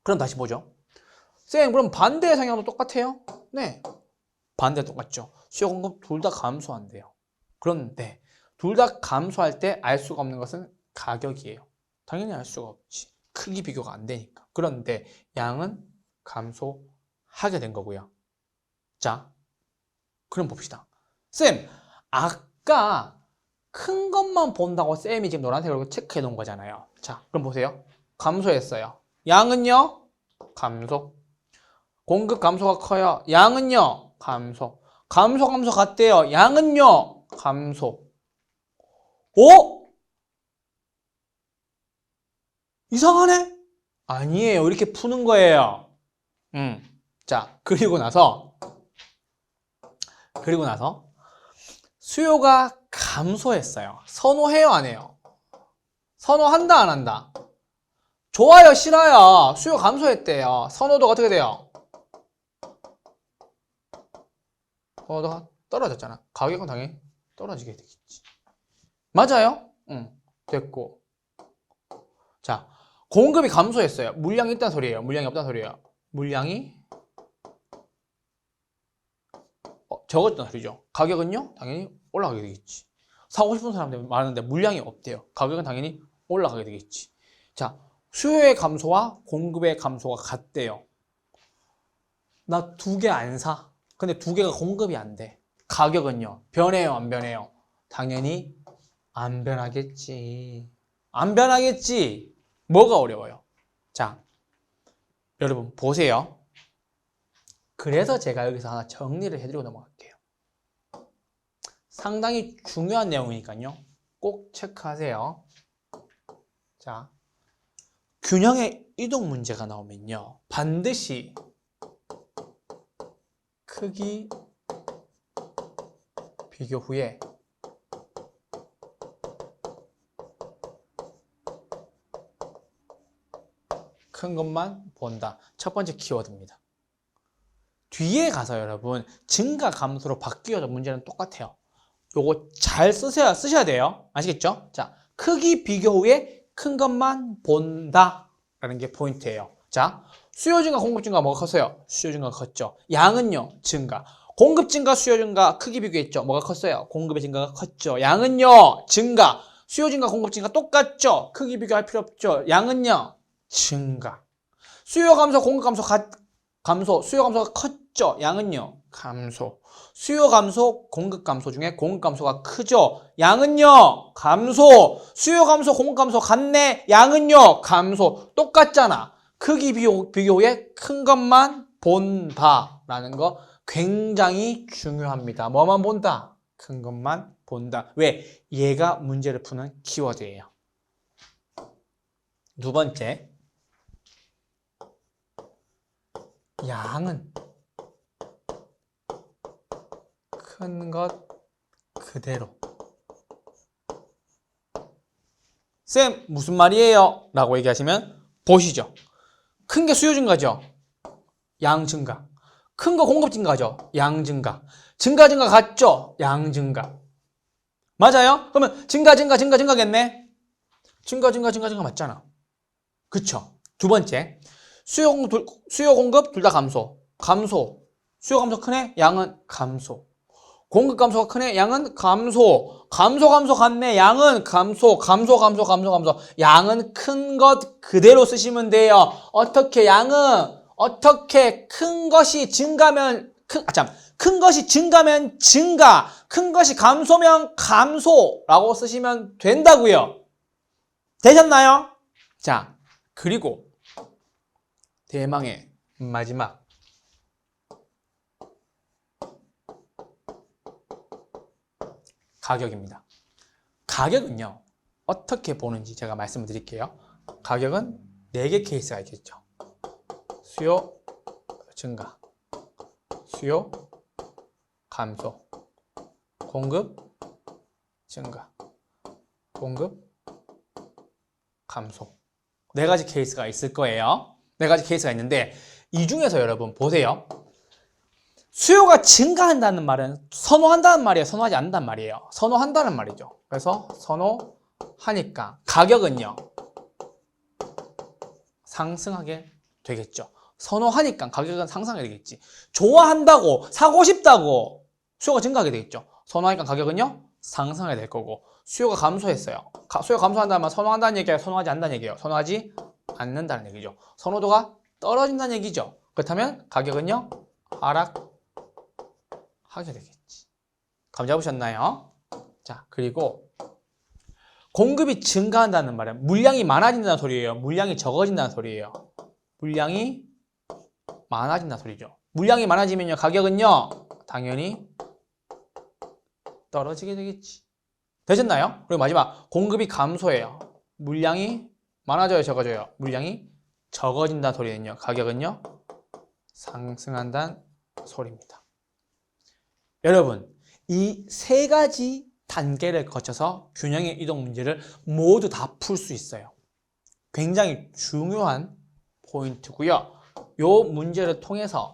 S1: 그럼 다시 보죠. 쌤, 그럼 반대의 성향도 똑같아요? 네. 반대 똑같죠. 수요 공급 둘 다 감소한대요. 그런데 둘 다 감소할 때 알 수가 없는 것은 가격이에요. 당연히 알 수가 없지. 크기 비교가 안 되니까. 그런데 양은 감소하게 된 거고요. 자, 그럼 봅시다. 쌤, 아까 큰 것만 본다고 쌤이 지금 노란색으로 체크해 놓은 거잖아요. 자, 그럼 보세요. 감소했어요. 양은요? 감소. 공급 감소가 커요. 양은요? 감소. 감소 같대요. 양은요? 감소. 이상하네? 아니에요. 이렇게 푸는 거예요. 자, 그리고 나서 수요가 감소했어요. 선호해요, 안 해요? 선호한다, 안 한다? 좋아요, 싫어요? 수요 감소했대요. 선호도가 어떻게 돼요? 선호도가 떨어졌잖아. 가격은 당연히 떨어지게 되겠지. 맞아요? 됐고. 자, 공급이 감소했어요. 물량이 있다는 소리예요. 물량이 없다는 소리예요. 물량이 적었다는 소리죠. 가격은요? 당연히 올라가게 되겠지. 사고 싶은 사람들 많은데 물량이 없대요. 가격은 당연히 올라가게 되겠지. 자, 수요의 감소와 공급의 감소가 같대요. 나 두 개 안 사. 근데 두 개가 공급이 안 돼. 가격은요? 변해요, 안 변해요? 당연히 안 변하겠지. 안 변하겠지. 뭐가 어려워요? 자, 여러분 보세요. 그래서 제가 여기서 하나 정리를 해드리고 넘어갈게요. 상당히 중요한 내용이니까요. 꼭 체크하세요. 자, 균형의 이동 문제가 나오면요. 반드시 크기 비교 후에 큰 것만 본다. 첫 번째 키워드입니다. 뒤에 가서 여러분 증가 감소로 바뀌어도 문제는 똑같아요. 요거 잘 쓰셔야 돼요. 아시겠죠? 자, 크기 비교 후에 큰 것만 본다 라는 게 포인트예요. 자, 수요 증가 공급 증가 뭐가 컸어요? 수요 증가가 컸죠. 양은요? 증가. 공급 증가 수요 증가 크기 비교했죠. 뭐가 컸어요? 공급의 증가가 컸죠. 양은요? 증가. 수요 증가 공급 증가 똑같죠. 크기 비교할 필요 없죠. 양은요? 증가. 수요 감소 공급 감소 감소, 수요 감소가 컸죠. 양은요, 감소. 수요 감소, 공급 감소 중에 공급 감소가 크죠. 양은요, 감소. 수요 감소, 공급 감소 같네. 양은요, 감소. 똑같잖아. 크기 비교에 큰 것만 본다라는 거 굉장히 중요합니다. 뭐만 본다? 큰 것만 본다. 왜? 얘가 문제를 푸는 키워드예요. 두 번째, 양은 큰 것 그대로. 쌤, 무슨 말이에요? 라고 얘기하시면 보시죠. 큰 게 수요 증가죠? 양 증가. 큰 거 공급 증가죠? 양 증가. 증가 같죠? 양 증가. 맞아요? 그러면 증가겠네? 증가 맞잖아. 그쵸? 두 번째, 수요 공급 둘 다 감소. 수요 감소 크네? 양은 감소. 공급 감소가 크네? 양은 감소. 감소 같네? 양은 감소. 양은 큰 것 그대로 쓰시면 돼요. 어떻게 큰 것이 증가면 큰 것이 증가면 증가, 큰 것이 감소면 감소라고 쓰시면 된다고요. 되셨나요? 자, 그리고 대망의 마지막, 가격입니다. 가격은요, 어떻게 보는지 제가 말씀을 드릴게요. 가격은 4개 케이스가 있겠죠. 수요 증가, 수요 감소, 공급 증가, 공급 감소. 4가지 케이스가 있을 거예요. 4가지 케이스가 있는데 이 중에서 여러분 보세요. 수요가 증가한다는 말은 선호한다는 말이에요? 선호하지 않는다는 말이에요? 선호한다는 말이죠. 그래서 선호하니까 가격은요, 상승하게 되겠죠. 선호하니까 가격은 상승하게 되겠지. 좋아한다고, 사고 싶다고 수요가 증가하게 되겠죠. 선호하니까 가격은요, 상승하게 될 거고, 수요가 감소했어요. 수요 감소한다는 말 선호한다는 얘기예요? 선호하지 않는다는 얘기예요? 선호하지 않는다는 얘기죠. 선호도가 떨어진다는 얘기죠. 그렇다면 가격은요, 하락하게 되겠지. 감 잡으셨나요? 자, 그리고 공급이 증가한다는 말은 물량이 많아진다는 소리예요? 물량이 적어진다는 소리예요? 물량이 많아진다는 소리죠. 물량이 많아지면요, 가격은요, 당연히 떨어지게 되겠지. 되셨나요? 그리고 마지막, 공급이 감소해요. 물량이 많아져요, 적어져요? 물량이 적어진다는 소리는요, 가격은요, 상승한다는 소리입니다. 여러분, 이 3가지 단계를 거쳐서 균형의 이동 문제를 모두 다 풀 수 있어요. 굉장히 중요한 포인트고요. 이 문제를 통해서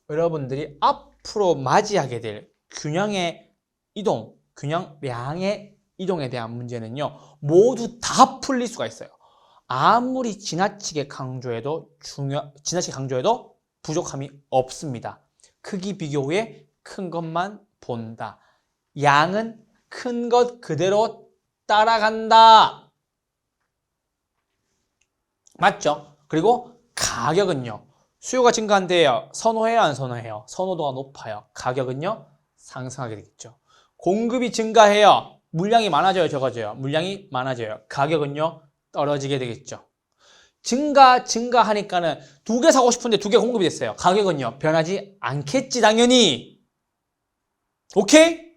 S1: 여러분들이 앞으로 맞이하게 될 균형의 이동, 균형량의 이동에 대한 문제는요, 모두 다 풀릴 수가 있어요. 아무리 지나치게 강조해도 부족함이 없습니다. 크기 비교 후에 큰 것만 본다. 양은 큰 것 그대로 따라간다. 맞죠? 그리고 가격은요, 수요가 증가한대요. 선호해요, 안 선호해요? 선호도가 높아요. 가격은요, 상승하게 되겠죠. 공급이 증가해요. 물량이 많아져요, 적어져요? 물량이 많아져요. 가격은요, 떨어지게 되겠죠. 증가하니까는 2개 사고 싶은데 2개 공급이 됐어요. 가격은요, 변하지 않겠지, 당연히. 오케이?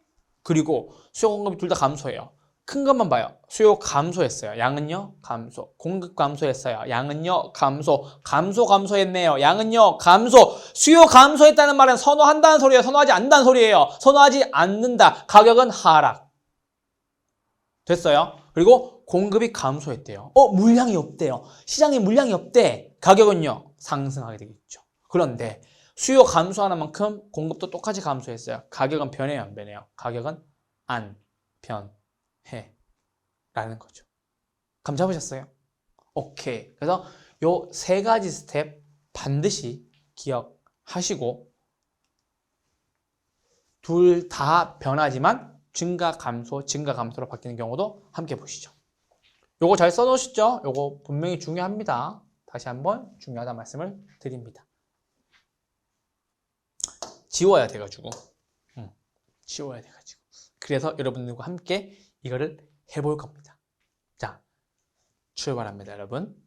S1: 그리고 수요 공급이 둘 다 감소해요. 큰 것만 봐요. 수요 감소했어요. 양은요, 감소. 공급 감소했어요. 양은요, 감소했네요. 양은요, 감소. 수요 감소했다는 말은 선호한다는 소리예요? 선호하지 않는다는 소리예요? 선호하지 않는다. 가격은 하락. 됐어요? 그리고 공급이 감소했대요. 물량이 없대요. 시장에 물량이 없대. 가격은요, 상승하게 되겠죠. 그런데 수요 감소하는 만큼 공급도 똑같이 감소했어요. 가격은 변해요, 안 변해요? 가격은 안 변해 라는 거죠. 감 잡으셨어요? 오케이. 그래서 요 3가지 스텝 반드시 기억하시고, 둘 다 변하지만 증가 감소로 바뀌는 경우도 함께 보시죠. 요거 잘 써놓으시죠? 요거 분명히 중요합니다. 다시 한번 중요하다는 말씀을 드립니다. 지워야 돼가지고. 지워야 돼가지고. 그래서 여러분들과 함께 이거를 해볼 겁니다. 자, 출발합니다, 여러분.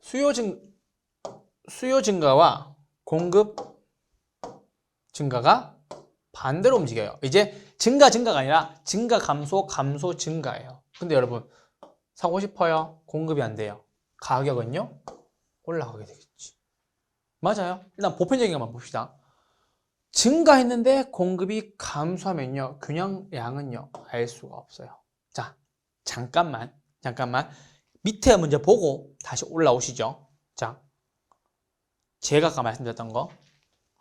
S1: 수요 증가와 공급 증가가 반대로 움직여요. 이제 증가가 아니라 증가, 감소, 증가예요. 근데 여러분, 사고 싶어요? 공급이 안 돼요. 가격은요? 올라가게 되겠지. 맞아요. 일단 보편적인 것만 봅시다. 증가했는데 공급이 감소하면요. 균형량은요. 알 수가 없어요. 자, 잠깐만. 밑에 문제 보고 다시 올라오시죠. 자, 제가 아까 말씀드렸던 거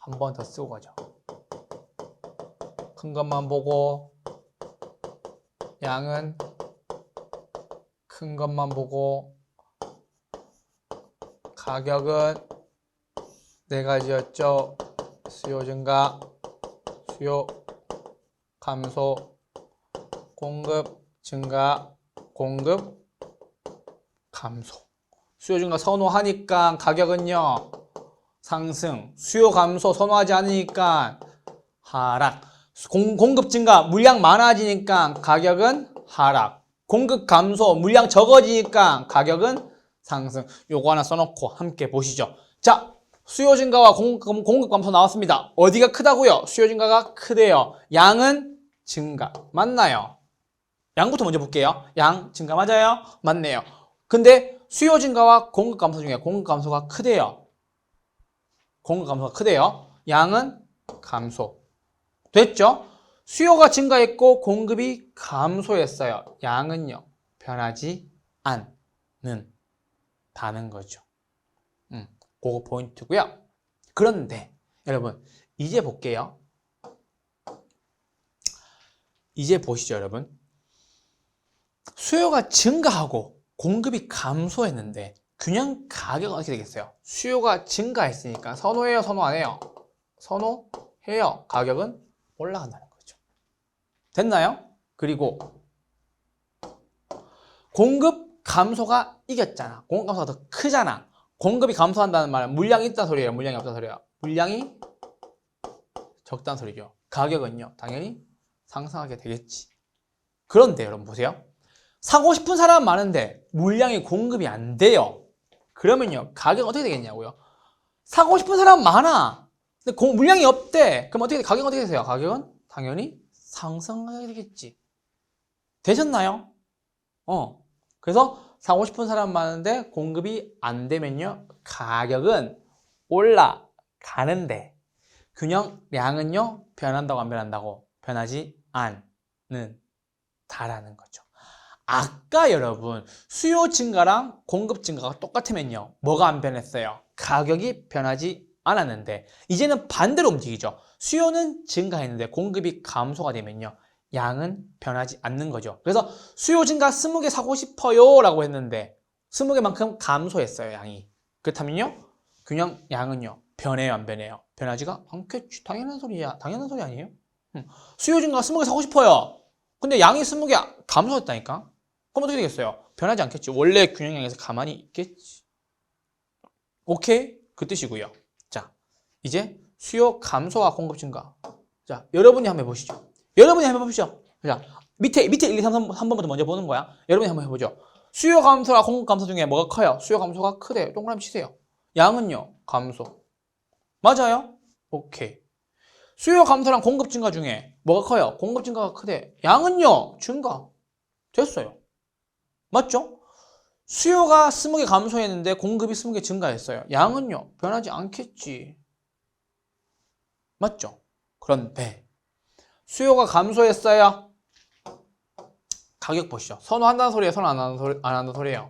S1: 한 번 더 쓰고 가죠. 큰 것만 보고 양은 큰 것만 보고 가격은 네 가지였죠. 수요 증가, 수요 감소, 공급 증가, 공급 감소. 수요 증가 선호하니까 가격은요 상승, 수요 감소 선호하지 않으니까 하락. 공급 증가, 물량 많아지니까 가격은 하락. 공급 감소, 물량 적어지니까 가격은 상승. 요거 하나 써놓고 함께 보시죠. 자, 수요 증가와 공급 감소 나왔습니다. 어디가 크다고요? 수요 증가가 크대요. 양은 증가. 맞나요? 양부터 먼저 볼게요. 양 증가 맞아요? 맞네요. 근데 수요 증가와 공급 감소 중에 공급 감소가 크대요. 공급 감소가 크대요. 양은 감소. 됐죠? 수요가 증가했고 공급이 감소했어요. 양은요, 변하지 않는다는 거죠. 그거 포인트고요. 그런데 여러분, 이제 볼게요. 이제 보시죠, 여러분. 수요가 증가하고 공급이 감소했는데 균형 가격은 어떻게 되겠어요? 수요가 증가했으니까 선호해요, 선호 안 해요? 선호해요. 가격은 올라간다는 거죠. 됐나요? 그리고 공급 감소가 이겼잖아. 공급 감소가 더 크잖아. 공급이 감소한다는 말은 물량이 있다는 소리예요, 물량이 없다는 소리예요? 물량이 적다는 소리죠. 가격은요, 당연히 상승하게 되겠지. 그런데 여러분 보세요. 사고 싶은 사람 많은데 물량이 공급이 안 돼요. 그러면요, 가격은 어떻게 되겠냐고요? 사고 싶은 사람 많아. 근데 물량이 없대. 그럼 가격은 어떻게 되세요? 가격은 당연히 상승하게 되겠지. 되셨나요? 그래서 사고 싶은 사람 많은데 공급이 안 되면요, 가격은 올라가는데 균형량은요, 변한다고 안 변한다고? 변하지 않는다라는 거죠. 아까 여러분 수요 증가랑 공급 증가가 똑같으면요, 뭐가 안 변했어요? 가격이 변하지 않았는데 이제는 반대로 움직이죠. 수요는 증가했는데 공급이 감소가 되면요, 양은 변하지 않는 거죠. 그래서 수요 증가 20개 사고 싶어요 라고 했는데 20개만큼 감소했어요, 양이. 그렇다면요, 균형량은요, 변해요, 안 변해요? 변하지가 않겠지. 당연한 소리야. 당연한 소리 아니에요? 수요 증가 20개 사고 싶어요. 근데 양이 20개 감소했다니까? 그럼 어떻게 되겠어요? 변하지 않겠지. 원래 균형량에서 가만히 있겠지. 오케이? 그 뜻이고요. 자, 이제 수요 감소와 공급 증가. 자, 여러분이 한번 해보시죠. 자, 밑에 1, 2, 3 번부터 먼저 보는 거야. 여러분이 한번 해보죠. 수요 감소와 공급 감소 중에 뭐가 커요? 수요 감소가 크대요. 동그라미 치세요. 양은요, 감소. 맞아요? 오케이. 수요 감소랑 공급 증가 중에 뭐가 커요? 공급 증가가 크대. 양은요, 증가. 됐어요. 맞죠? 수요가 20개 감소했는데 공급이 20개 증가했어요. 양은요, 변하지 않겠지. 맞죠? 그런데 수요가 감소했어요. 가격 보시죠. 선호한다는 소리예요? 선호 안 한다는 소리예요?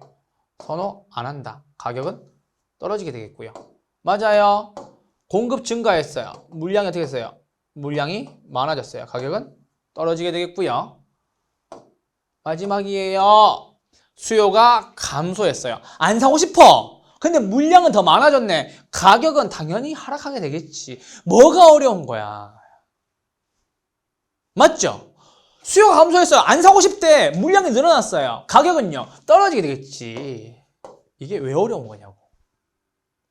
S1: 선호 안 한다. 가격은 떨어지게 되겠고요. 맞아요. 공급 증가했어요. 물량이 어떻게 했어요? 물량이 많아졌어요. 가격은 떨어지게 되겠고요. 마지막이에요. 수요가 감소했어요. 안 사고 싶어. 근데 물량은 더 많아졌네. 가격은 당연히 하락하게 되겠지. 뭐가 어려운 거야? 맞죠? 수요가 감소했어요. 안 사고 싶대. 물량이 늘어났어요. 가격은요, 떨어지게 되겠지. 이게 왜 어려운 거냐고.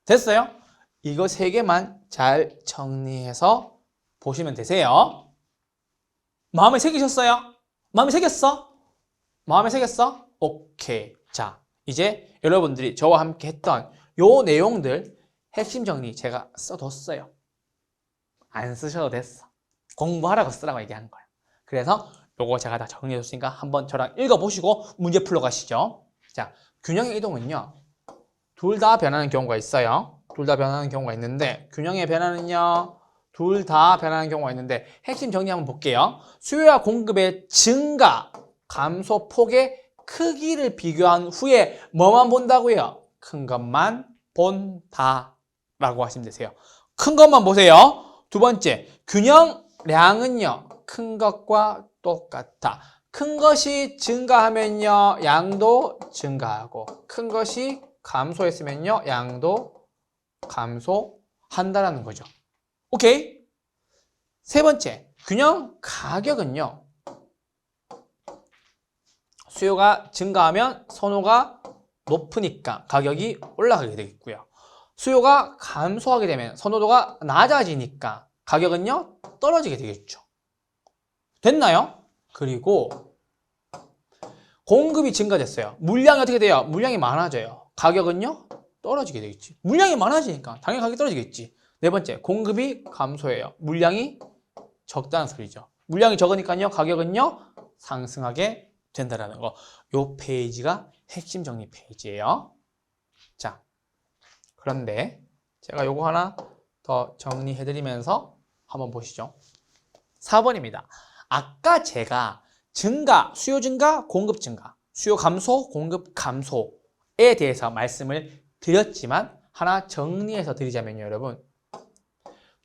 S1: 됐어요? 이거 세 개만 잘 정리해서 보시면 되세요. 마음에 새기셨어요? 마음에 새겼어? 마음에 새겼어? 오케이. 자, 이제 여러분들이 저와 함께 했던 요 내용들 핵심 정리 제가 써뒀어요. 안 쓰셔도 됐어. 공부하라고 쓰라고 얘기한 거야. 그래서 요거 제가 다 정리해줬으니까 한번 저랑 읽어보시고 문제 풀러 가시죠. 자, 균형의 이동은요. 둘 다 변하는 경우가 있어요. 둘 다 변하는 경우가 있는데 균형의 변화는요. 둘 다 변하는 경우가 있는데 핵심 정리 한번 볼게요. 수요와 공급의 증가, 감소 폭의 크기를 비교한 후에 뭐만 본다고요? 큰 것만 본다라고 하시면 되세요. 큰 것만 보세요. 두 번째, 균형량은요. 큰 것과 똑같다. 큰 것이 증가하면요. 양도 증가하고 큰 것이 감소했으면요. 양도 감소한다라는 거죠. 오케이? 세 번째, 균형 가격은요. 수요가 증가하면 선호가 높으니까 가격이 올라가게 되겠고요. 수요가 감소하게 되면 선호도가 낮아지니까 가격은요. 떨어지게 되겠죠. 됐나요? 그리고 공급이 증가됐어요. 물량이 어떻게 돼요? 물량이 많아져요. 가격은요? 떨어지게 되겠지. 물량이 많아지니까 당연히 가격이 떨어지겠지. 네 번째, 공급이 감소해요. 물량이 적다는 소리죠. 물량이 적으니까요. 가격은요? 상승하게 된다라는 거. 요 페이지가 핵심 정리 페이지예요. 자, 그런데 제가 요거 하나 더 정리해드리면서 한번 보시죠. 4번입니다. 아까 제가 증가, 수요 증가, 공급 증가, 수요 감소, 공급 감소에 대해서 말씀을 드렸지만 하나 정리해서 드리자면요, 여러분.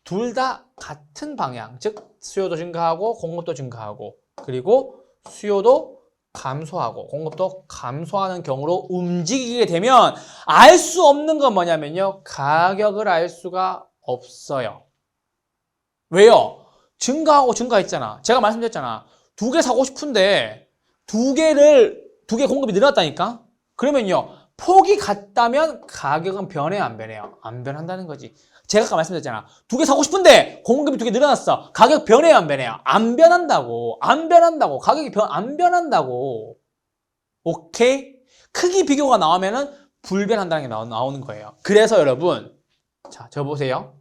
S1: 둘 다 같은 방향, 즉 수요도 증가하고 공급도 증가하고 그리고 수요도 감소하고 공급도 감소하는 경우로 움직이게 되면 알 수 없는 건 뭐냐면요. 가격을 알 수가 없어요. 왜요? 증가하고 증가했잖아. 제가 말씀드렸잖아. 두 개 사고 싶은데 두 개 공급이 늘어났다니까? 그러면요. 폭이 같다면 가격은 변해요, 안 변해요? 안 변한다는 거지. 제가 아까 말씀드렸잖아. 두 개 사고 싶은데 공급이 두 개 늘어났어. 가격 변해요, 안 변해요? 안 변한다고. 안 변한다고. 가격이 안 변한다고. 오케이? 크기 비교가 나오면은 불변한다는 게 나오는 거예요. 그래서 여러분, 자, 저 보세요.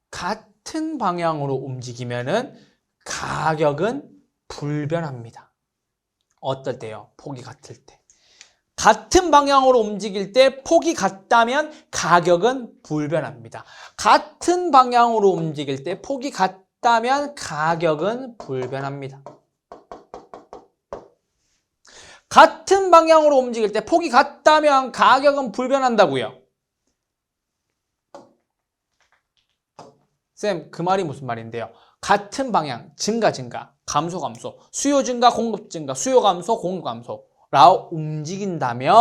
S1: 같은 방향으로 움직이면은 가격은 불변합니다. 어떨 때요? 폭이 같을 때. 같은 방향으로 움직일 때 폭이 같다면 가격은 불변합니다. 같은 방향으로 움직일 때 폭이 같다면 가격은 불변합니다. 같은 방향으로 움직일 때 폭이 같다면 가격은 불변한다고요. 쌤, 그 말이 무슨 말인데요? 같은 방향, 증가, 감소, 수요 증가, 공급 증가, 수요 감소, 공급 감소 라고 움직인다면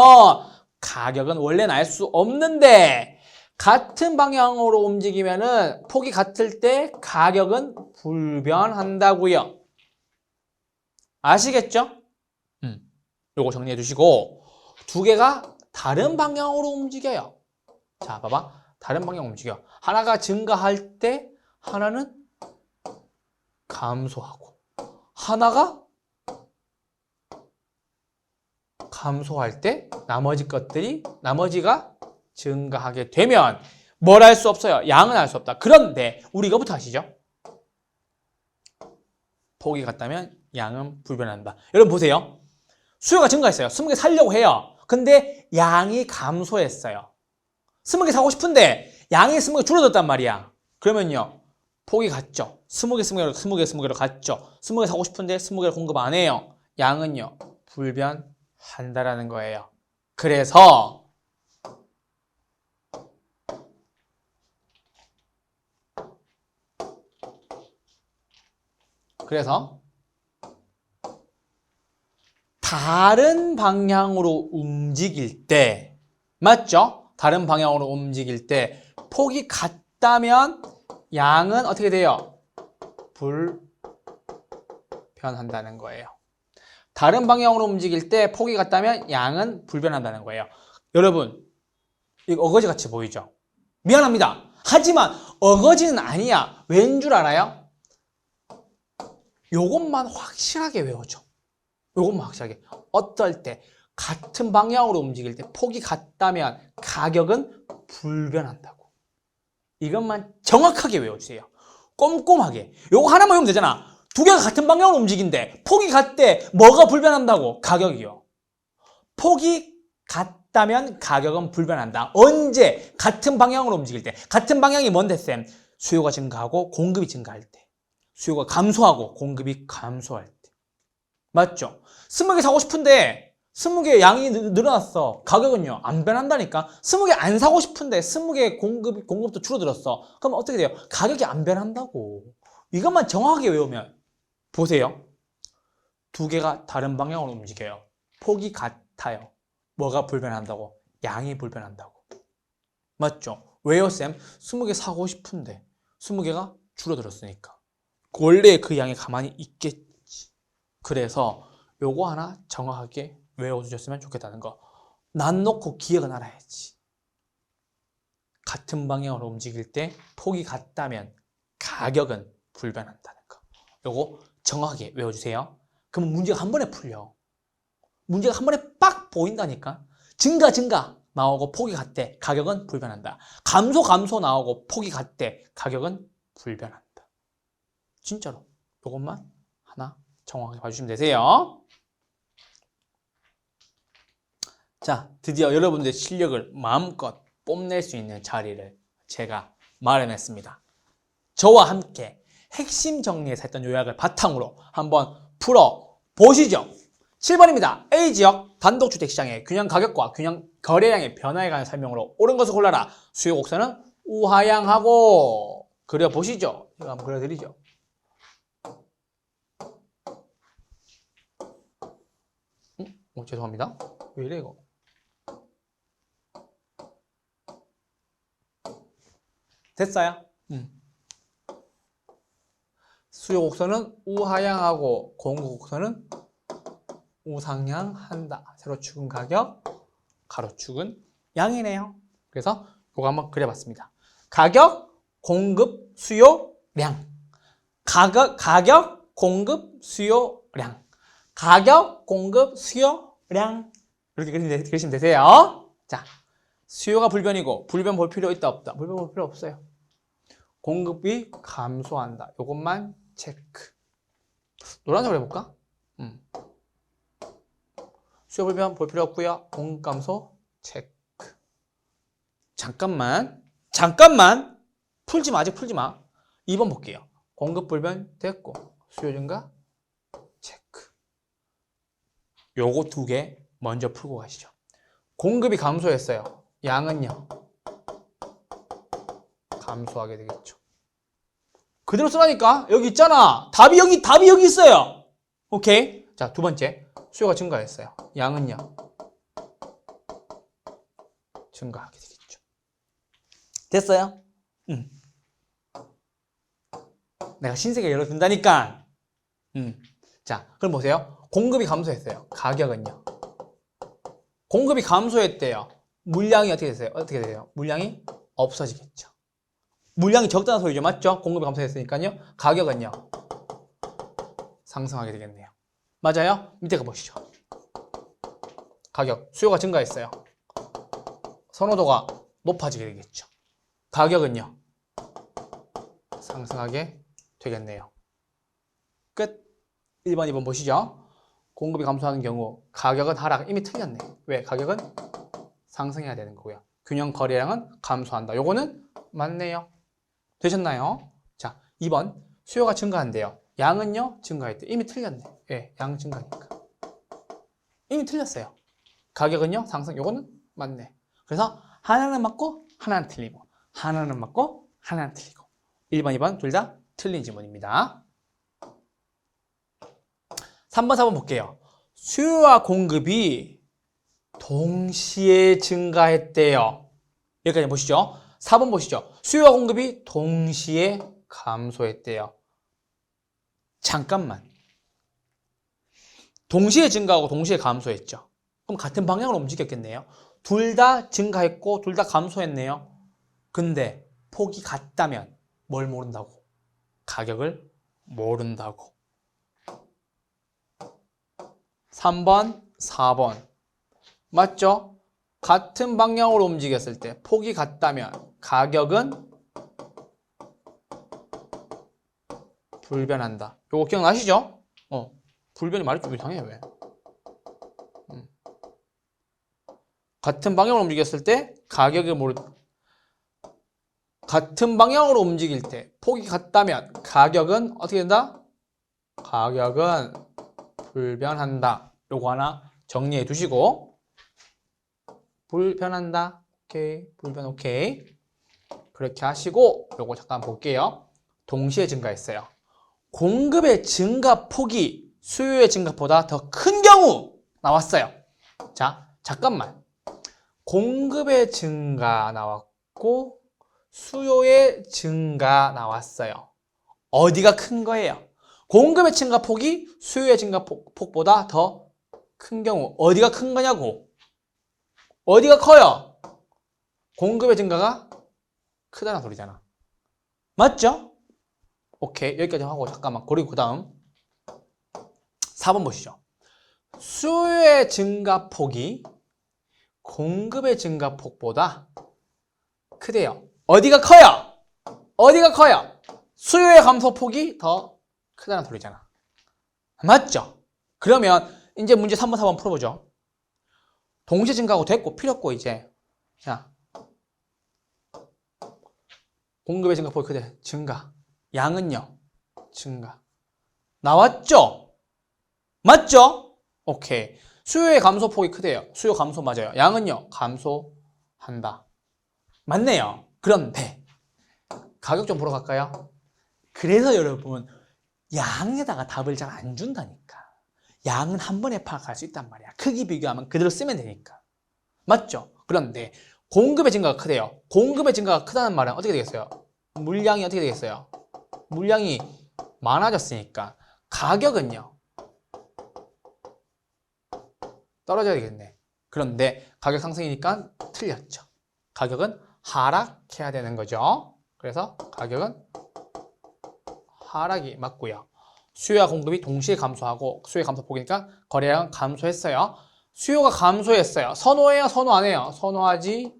S1: 가격은 원래는 알 수 없는데 같은 방향으로 움직이면은 폭이 같을 때 가격은 불변한다고요. 아시겠죠? 요거 정리해 주시고 두 개가 다른 방향으로 움직여요. 자, 봐봐. 다른 방향으로 움직여. 하나가 증가할 때 하나는 감소하고 하나가 감소할 때 나머지가 증가하게 되면 뭘 알 수 없어요? 양은 알 수 없다. 그런데 우리 이거부터 아시죠? 폭이 같다면 양은 불변한다. 여러분 보세요. 수요가 증가했어요. 20개 살려고 해요. 근데 양이 감소했어요. 20개 사고 싶은데 양이 20개 줄어들었단 말이야. 그러면요. 폭이 같죠. 20개로 같죠. 20개 사고 싶은데 20개를 공급 안 해요. 양은요. 불변한다라는 거예요. 그래서 다른 방향으로 움직일 때 맞죠? 다른 방향으로 움직일 때 폭이 같다면 양은 어떻게 돼요? 불변한다는 거예요. 다른 방향으로 움직일 때 폭이 같다면 양은 불변한다는 거예요. 여러분, 이거 어거지같이 보이죠? 미안합니다. 하지만 어거지는 아니야. 왠 줄 알아요? 요것만 확실하게 외워줘. 요것만 확실하게. 어떨 때 같은 방향으로 움직일 때 폭이 같다면 가격은 불변한다고. 이것만 정확하게 외워주세요. 꼼꼼하게. 요거 하나만 외우면 되잖아. 두 개가 같은 방향으로 움직인데 폭이 같대. 뭐가 불변한다고? 가격이요. 폭이 같다면 가격은 불변한다. 언제? 같은 방향으로 움직일 때. 같은 방향이 뭔데 쌤? 수요가 증가하고 공급이 증가할 때. 수요가 감소하고 공급이 감소할 때. 맞죠? 20개 사고 싶은데 20개 양이 늘어났어. 가격은요? 안 변한다니까. 20개 안 사고 싶은데 20개 공급도 줄어들었어. 그럼 어떻게 돼요? 가격이 안 변한다고. 이것만 정확하게 외우면 보세요. 두 개가 다른 방향으로 움직여요. 폭이 같아요. 뭐가 불변한다고? 양이 불변한다고. 맞죠? 왜요, 쌤? 20개 사고 싶은데 20개가 줄어들었으니까. 원래 그 양이 가만히 있겠지. 그래서 요거 하나 정확하게 외워주셨으면 좋겠다는 거. 난 놓고 기억은 알아야지. 같은 방향으로 움직일 때 폭이 같다면 가격은 불변한다는 거. 요거 정확하게 외워주세요. 그러면 문제가 한 번에 풀려. 문제가 한 번에 빡 보인다니까. 증가 나오고 폭이 같대. 가격은 불변한다. 감소 나오고 폭이 같대. 가격은 불변한다. 진짜로. 요것만 하나 정확하게 봐주시면 되세요. 자, 드디어 여러분들의 실력을 마음껏 뽐낼 수 있는 자리를 제가 마련했습니다. 저와 함께 핵심 정리해서 했던 요약을 바탕으로 한번 풀어보시죠. 7번입니다. A지역 단독주택시장의 균형 가격과 균형 거래량의 변화에 관한 설명으로 옳은 것을 골라라. 수요 곡선은 우하향하고 그려보시죠. 이거 한번 그려드리죠. 죄송합니다. 왜 이래 이거? 됐어요? 수요 곡선은 우하향하고 공급 곡선은 우상향한다. 세로축은 가격, 가로축은 양이네요. 그래서 이거 한번 그려봤습니다. 가격, 공급, 수요, 량. 가격, 공급, 수요, 량. 가격, 공급, 수요, 량. 이렇게 그리시면 되세요. 자, 수요가 불변이고 불변 볼 필요 있다 없다? 불변 볼 필요 없어요. 공급이 감소한다. 이것만 체크. 노란색으로 해볼까? 수요 불변 볼 필요 없고요. 공급 감소 체크. 잠깐만 풀지 마. 아직 풀지 마. 2번 볼게요. 공급 불변 됐고 수요 증가 체크. 요거 두 개 먼저 풀고 가시죠. 공급이 감소했어요. 양은요? 감소하게 되겠죠. 그대로 쓰라니까. 여기 있잖아. 답이 여기 있어요. 오케이. 자, 두 번째. 수요가 증가했어요. 양은요? 증가하게 되겠죠. 됐어요? 내가 신세계 열어준다니까. 자, 그럼 보세요. 공급이 감소했어요. 가격은요? 공급이 감소했대요. 물량이 어떻게 되세요? 어떻게 돼요? 물량이 없어지겠죠. 물량이 적다는 소리죠. 맞죠? 공급이 감소했으니까요. 가격은요? 상승하게 되겠네요. 맞아요? 밑에 가 보시죠. 가격, 수요가 증가했어요. 선호도가 높아지게 되겠죠. 가격은요? 상승하게 되겠네요. 끝. 1번, 2번 보시죠. 공급이 감소하는 경우 가격은 하락. 이미 틀렸네. 왜? 가격은 상승해야 되는 거고요. 균형 거래량은 감소한다. 요거는 맞네요. 되셨나요? 자, 2번. 수요가 증가한대요. 양은요? 증가했대. 이미 틀렸네. 예, 양 증가니까. 이미 틀렸어요. 가격은요? 상승. 요거는 맞네. 그래서 하나는 맞고 하나는 틀리고 하나는 맞고 하나는 틀리고 1번, 2번 둘 다 틀린 지문입니다. 3번, 4번 볼게요. 수요와 공급이 동시에 증가했대요. 여기까지 보시죠. 4번 보시죠. 수요와 공급이 동시에 감소했대요. 잠깐만. 동시에 증가하고 동시에 감소했죠. 그럼 같은 방향으로 움직였겠네요. 둘 다 증가했고 둘 다 감소했네요. 근데 폭이 같다면 뭘 모른다고? 가격을 모른다고. 3번, 4번. 맞죠? 같은 방향으로 움직였을 때 폭이 같다면 가격은 불변한다. 요거 기억나시죠? 불변이 말이 좀 이상해, 왜? 같은 방향으로 움직였을 때 같은 방향으로 움직일 때 폭이 같다면 가격은 어떻게 된다? 가격은 불변한다. 요거 하나 정리해 두시고. 불변한다. 오케이. 불변 오케이. 그렇게 하시고 요거 잠깐 볼게요. 동시에 증가했어요. 공급의 증가폭이 수요의 증가폭보다 더 큰 경우 나왔어요. 자, 잠깐만. 공급의 증가 나왔고 수요의 증가 나왔어요. 어디가 큰 거예요? 공급의 증가폭이 수요의 증가폭보다 더 큰 경우 어디가 큰 거냐고? 어디가 커요? 공급의 증가가 크다는 소리잖아. 맞죠? 오케이, 여기까지 하고 잠깐만 그리고 그 다음 4번 보시죠. 수요의 증가폭이 공급의 증가폭보다 크대요. 어디가 커요? 어디가 커요? 수요의 감소폭이 더 크다는 소리잖아. 맞죠? 그러면 이제 문제 3번, 4번 풀어보죠. 동시에 증가하고 됐고 필요 없고 이제 자 공급의 증가폭이 크대. 증가. 양은요? 증가. 나왔죠? 맞죠? 오케이. 수요의 감소폭이 크대요. 수요 감소 맞아요. 양은요? 감소한다. 맞네요. 그런데 가격 좀 보러 갈까요? 그래서 여러분 양에다가 답을 잘 안 준다니까. 양은 한 번에 파악할 수 있단 말이야. 크기 비교하면 그대로 쓰면 되니까. 맞죠? 그런데 공급의 증가가 크대요. 공급의 증가가 크다는 말은 어떻게 되겠어요? 물량이 어떻게 되겠어요? 물량이 많아졌으니까 가격은요? 떨어져야 되겠네. 그런데 가격 상승이니까 틀렸죠. 가격은 하락해야 되는 거죠. 그래서 가격은 하락이 맞고요. 수요와 공급이 동시에 감소하고 수요의 감소폭이니까 거래량은 감소했어요. 수요가 감소했어요. 선호해요? 선호 안 해요? 선호하지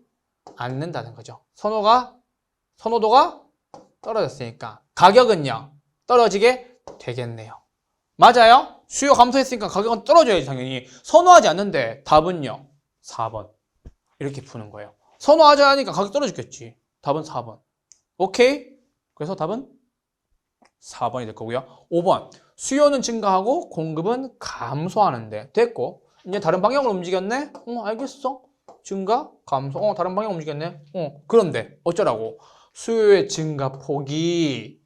S1: 않는다는 거죠. 선호도가 떨어졌으니까 가격은요? 떨어지게 되겠네요. 맞아요? 수요 감소했으니까 가격은 떨어져야지 당연히. 선호하지 않는데 답은요? 4번. 이렇게 푸는 거예요. 선호하지 않으니까 가격 떨어졌겠지. 답은 4번. 오케이? 그래서 답은 4번이 될 거고요. 5번. 수요는 증가하고 공급은 감소하는데 됐고 이제 다른 방향으로 움직였네? 알겠어. 증가, 감소. 다른 방향으로 움직였네. 그런데 어쩌라고? 수요의 증가폭이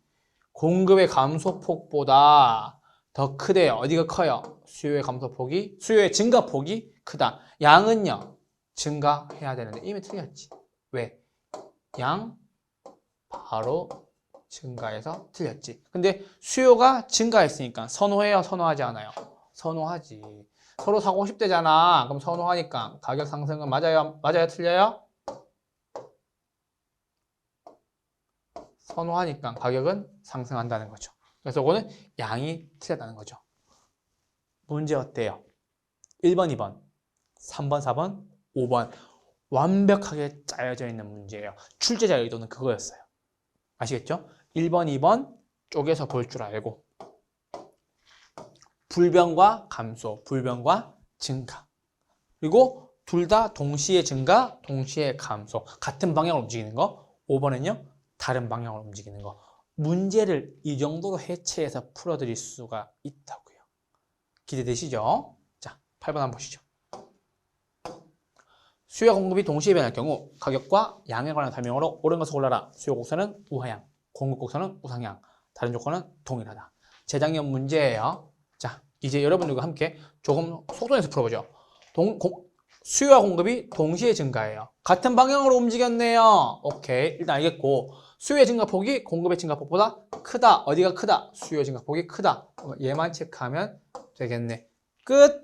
S1: 공급의 감소폭보다 더 크대요. 어디가 커요? 수요의 증가폭이 크다. 양은요? 증가해야 되는데 이미 틀렸지. 왜? 양 바로 증가해서 틀렸지. 근데 수요가 증가했으니까 선호해요? 선호하지 않아요? 선호하지. 서로 사고 싶대잖아. 그럼 선호하니까 가격 상승은 맞아요? 맞아요? 틀려요? 선호하니까 가격은 상승한다는 거죠. 그래서 이거는 양이 틀렸다는 거죠. 문제 어때요? 1번, 2번, 3번, 4번, 5번 완벽하게 짜여져 있는 문제예요. 출제자 의도는 그거였어요. 아시겠죠? 1번, 2번 쪼개서 볼 줄 알고 불변과 감소, 불변과 증가 그리고 둘 다 동시에 증가, 동시에 감소 같은 방향으로 움직이는 거 5번은요 다른 방향으로 움직이는 거 문제를 이 정도로 해체해서 풀어드릴 수가 있다고요. 기대되시죠? 자, 8번 한번 보시죠. 수요와 공급이 동시에 변할 경우 가격과 양에 관한 설명으로 옳은 것을 골라라. 수요 곡선은 우하향, 공급 곡선은 우상향, 다른 조건은 동일하다. 재작년 문제예요. 자, 이제 여러분들과 함께 조금 속도내서 풀어보죠. 수요와 공급이 동시에 증가해요. 같은 방향으로 움직였네요. 오케이, 일단 알겠고 수요의 증가폭이 공급의 증가폭보다 크다. 어디가 크다? 수요의 증가폭이 크다. 얘만 체크하면 되겠네. 끝.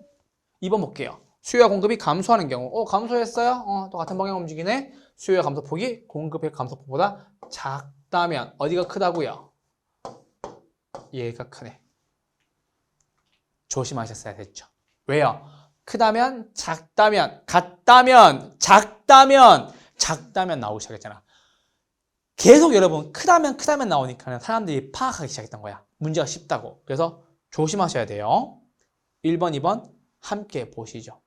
S1: 2번 볼게요. 수요와 공급이 감소하는 경우 감소했어요? 또 같은 방향으로 움직이네. 수요의 감소폭이 공급의 감소폭보다 작다면 어디가 크다고요? 얘가 크네. 조심하셨어야 됐죠. 왜요? 크다면, 작다면, 같다면, 작다면 나오기 시작했잖아. 계속 여러분 크다면 나오니까 사람들이 파악하기 시작했던 거야. 문제가 쉽다고. 그래서 조심하셔야 돼요. 1번, 2번 함께 보시죠.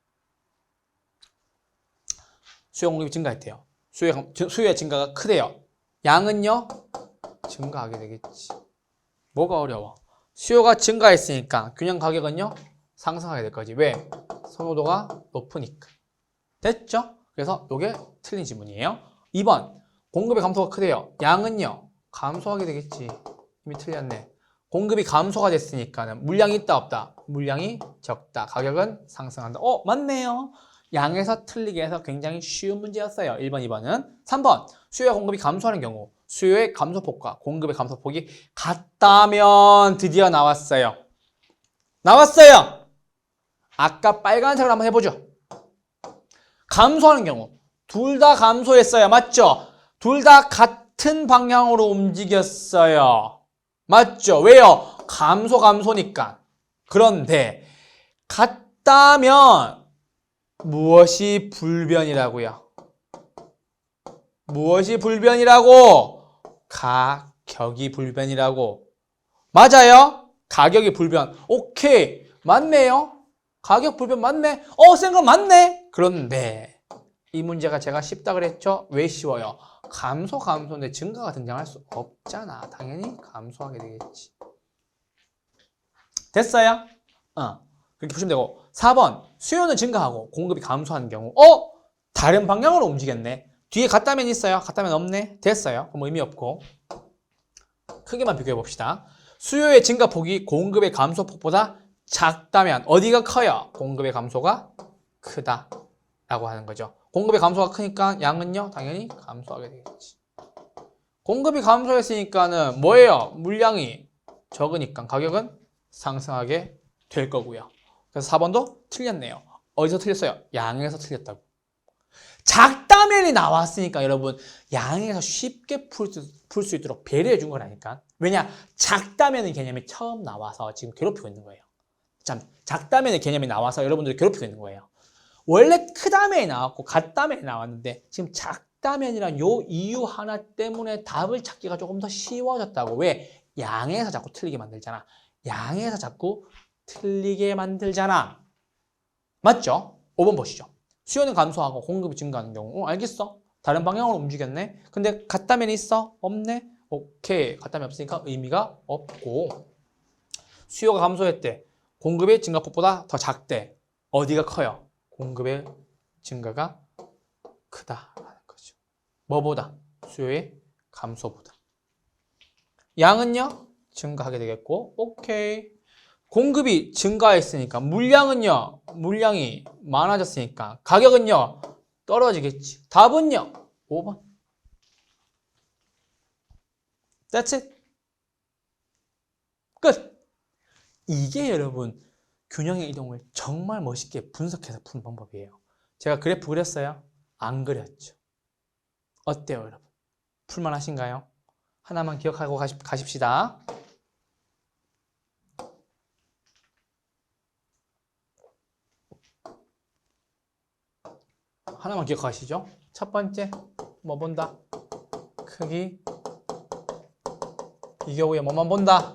S1: 수요 공급이 증가했대요. 수요의 증가가 크대요. 양은요? 증가하게 되겠지. 뭐가 어려워? 수요가 증가했으니까 균형 가격은요? 상승하게 될 거지. 왜? 선호도가 높으니까. 됐죠? 그래서 이게 틀린 지문이에요. 2번. 공급의 감소가 크대요. 양은요? 감소하게 되겠지. 이미 틀렸네. 공급이 감소가 됐으니까는 물량이 있다 없다? 물량이 적다. 가격은 상승한다. 맞네요. 양에서 틀리게 해서 굉장히 쉬운 문제였어요. 1번, 2번은. 3번. 수요와 공급이 감소하는 경우 수요의 감소폭과 공급의 감소폭이 같다면 드디어 나왔어요. 나왔어요. 아까 빨간색을 한번 해보죠. 감소하는 경우 둘 다 감소했어요. 맞죠? 둘 다 같은 방향으로 움직였어요. 맞죠? 왜요? 감소니까. 그런데 같다면 무엇이 불변이라고요? 무엇이 불변이라고? 가격이 불변이라고. 맞아요? 가격이 불변. 오케이. 맞네요. 가격 불변 맞네. 센 거 맞네. 그런데 이 문제가 제가 쉽다 그랬죠? 왜 쉬워요? 감소인데 증가가 등장할 수 없잖아. 당연히 감소하게 되겠지. 됐어요? 그렇게 보시면 되고. 4번. 수요는 증가하고 공급이 감소하는 경우 다른 방향으로 움직였네. 뒤에 같다면 있어요? 같다면 없네? 됐어요. 그럼 의미 없고. 크게만 비교해 봅시다. 수요의 증가폭이 공급의 감소폭보다 작다면 어디가 커요? 공급의 감소가 크다 라고 하는 거죠. 공급의 감소가 크니까 양은요? 당연히 감소하게 되겠지. 공급이 감소했으니까는 뭐예요? 물량이 적으니까 가격은 상승하게 될 거고요. 그래서 4번도 틀렸네요. 어디서 틀렸어요? 양에서 틀렸다고. 작다면이 나왔으니까 여러분 양에서 쉽게 풀 수 있도록 배려해 준 거라니까. 왜냐? 작다면의 개념이 처음 나와서 지금 괴롭히고 있는 거예요. 참, 작다면의 개념이 나와서 여러분들이 괴롭히고 있는 거예요. 원래 크다면이 나왔고 같다면이 나왔는데 지금 작다면이란 요 이유 하나 때문에 답을 찾기가 조금 더 쉬워졌다고. 왜? 양에서 자꾸 틀리게 만들잖아. 양에서 자꾸 틀리게 만들잖아. 맞죠? 5번 보시죠. 수요는 감소하고 공급이 증가하는 경우. 알겠어. 다른 방향으로 움직였네. 근데 같다면이 있어? 없네. 오케이. 같다면 없으니까 의미가 없고. 수요가 감소했대. 공급의 증가폭보다 더 작대. 어디가 커요? 공급의 증가가 크다라는 거죠. 뭐보다? 수요의 감소보다. 양은요? 증가하게 되겠고. 오케이. 공급이 증가했으니까 물량은요? 물량이 많아졌으니까 가격은요? 떨어지겠지. 답은요? 5번. That's it. 끝. 이게 여러분 균형의 이동을 정말 멋있게 분석해서 푸는 방법이에요. 제가 그래프 그렸어요? 안 그렸죠. 어때요 여러분? 풀만하신가요? 하나만 기억하고 가십시다. 하나만 기억하시죠? 첫 번째 뭐 본다? 크기. 비교 후에 뭐만 본다?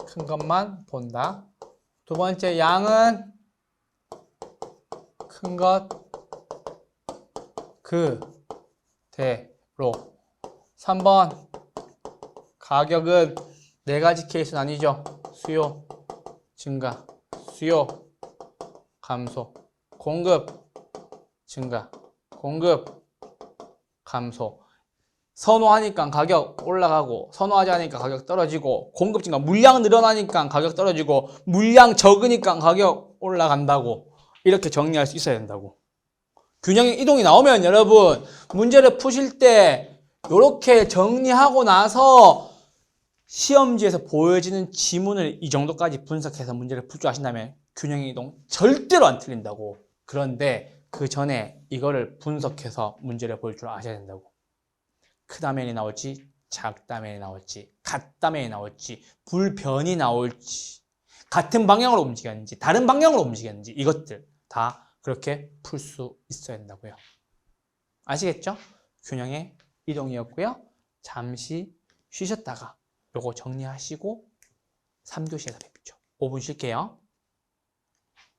S1: 큰 것만 본다. 두 번째 양은 큰 것 그대로. 3번 가격은 네 가지 케이스는 아니죠. 수요 증가, 수요 감소, 공급 증가, 공급 감소. 선호하니까 가격 올라가고 선호하지 않으니까 가격 떨어지고 공급 증가, 물량 늘어나니까 가격 떨어지고 물량 적으니까 가격 올라간다고. 이렇게 정리할 수 있어야 된다고. 균형의 이동이 나오면 여러분 문제를 푸실 때 이렇게 정리하고 나서 시험지에서 보여지는 지문을 이 정도까지 분석해서 문제를 풀 줄 아신다면 균형의 이동 절대로 안 틀린다고. 그런데 그 전에 이거를 분석해서 문제를 볼 줄 아셔야 된다고. 크다면이 나올지, 작다면이 나올지, 같다면이 나올지, 불변이 나올지, 같은 방향으로 움직였는지, 다른 방향으로 움직였는지, 이것들 다 그렇게 풀 수 있어야 된다고요. 아시겠죠? 균형의 이동이었고요. 잠시 쉬셨다가 요거 정리하시고 3교시에서 뵙죠. 5분 쉴게요.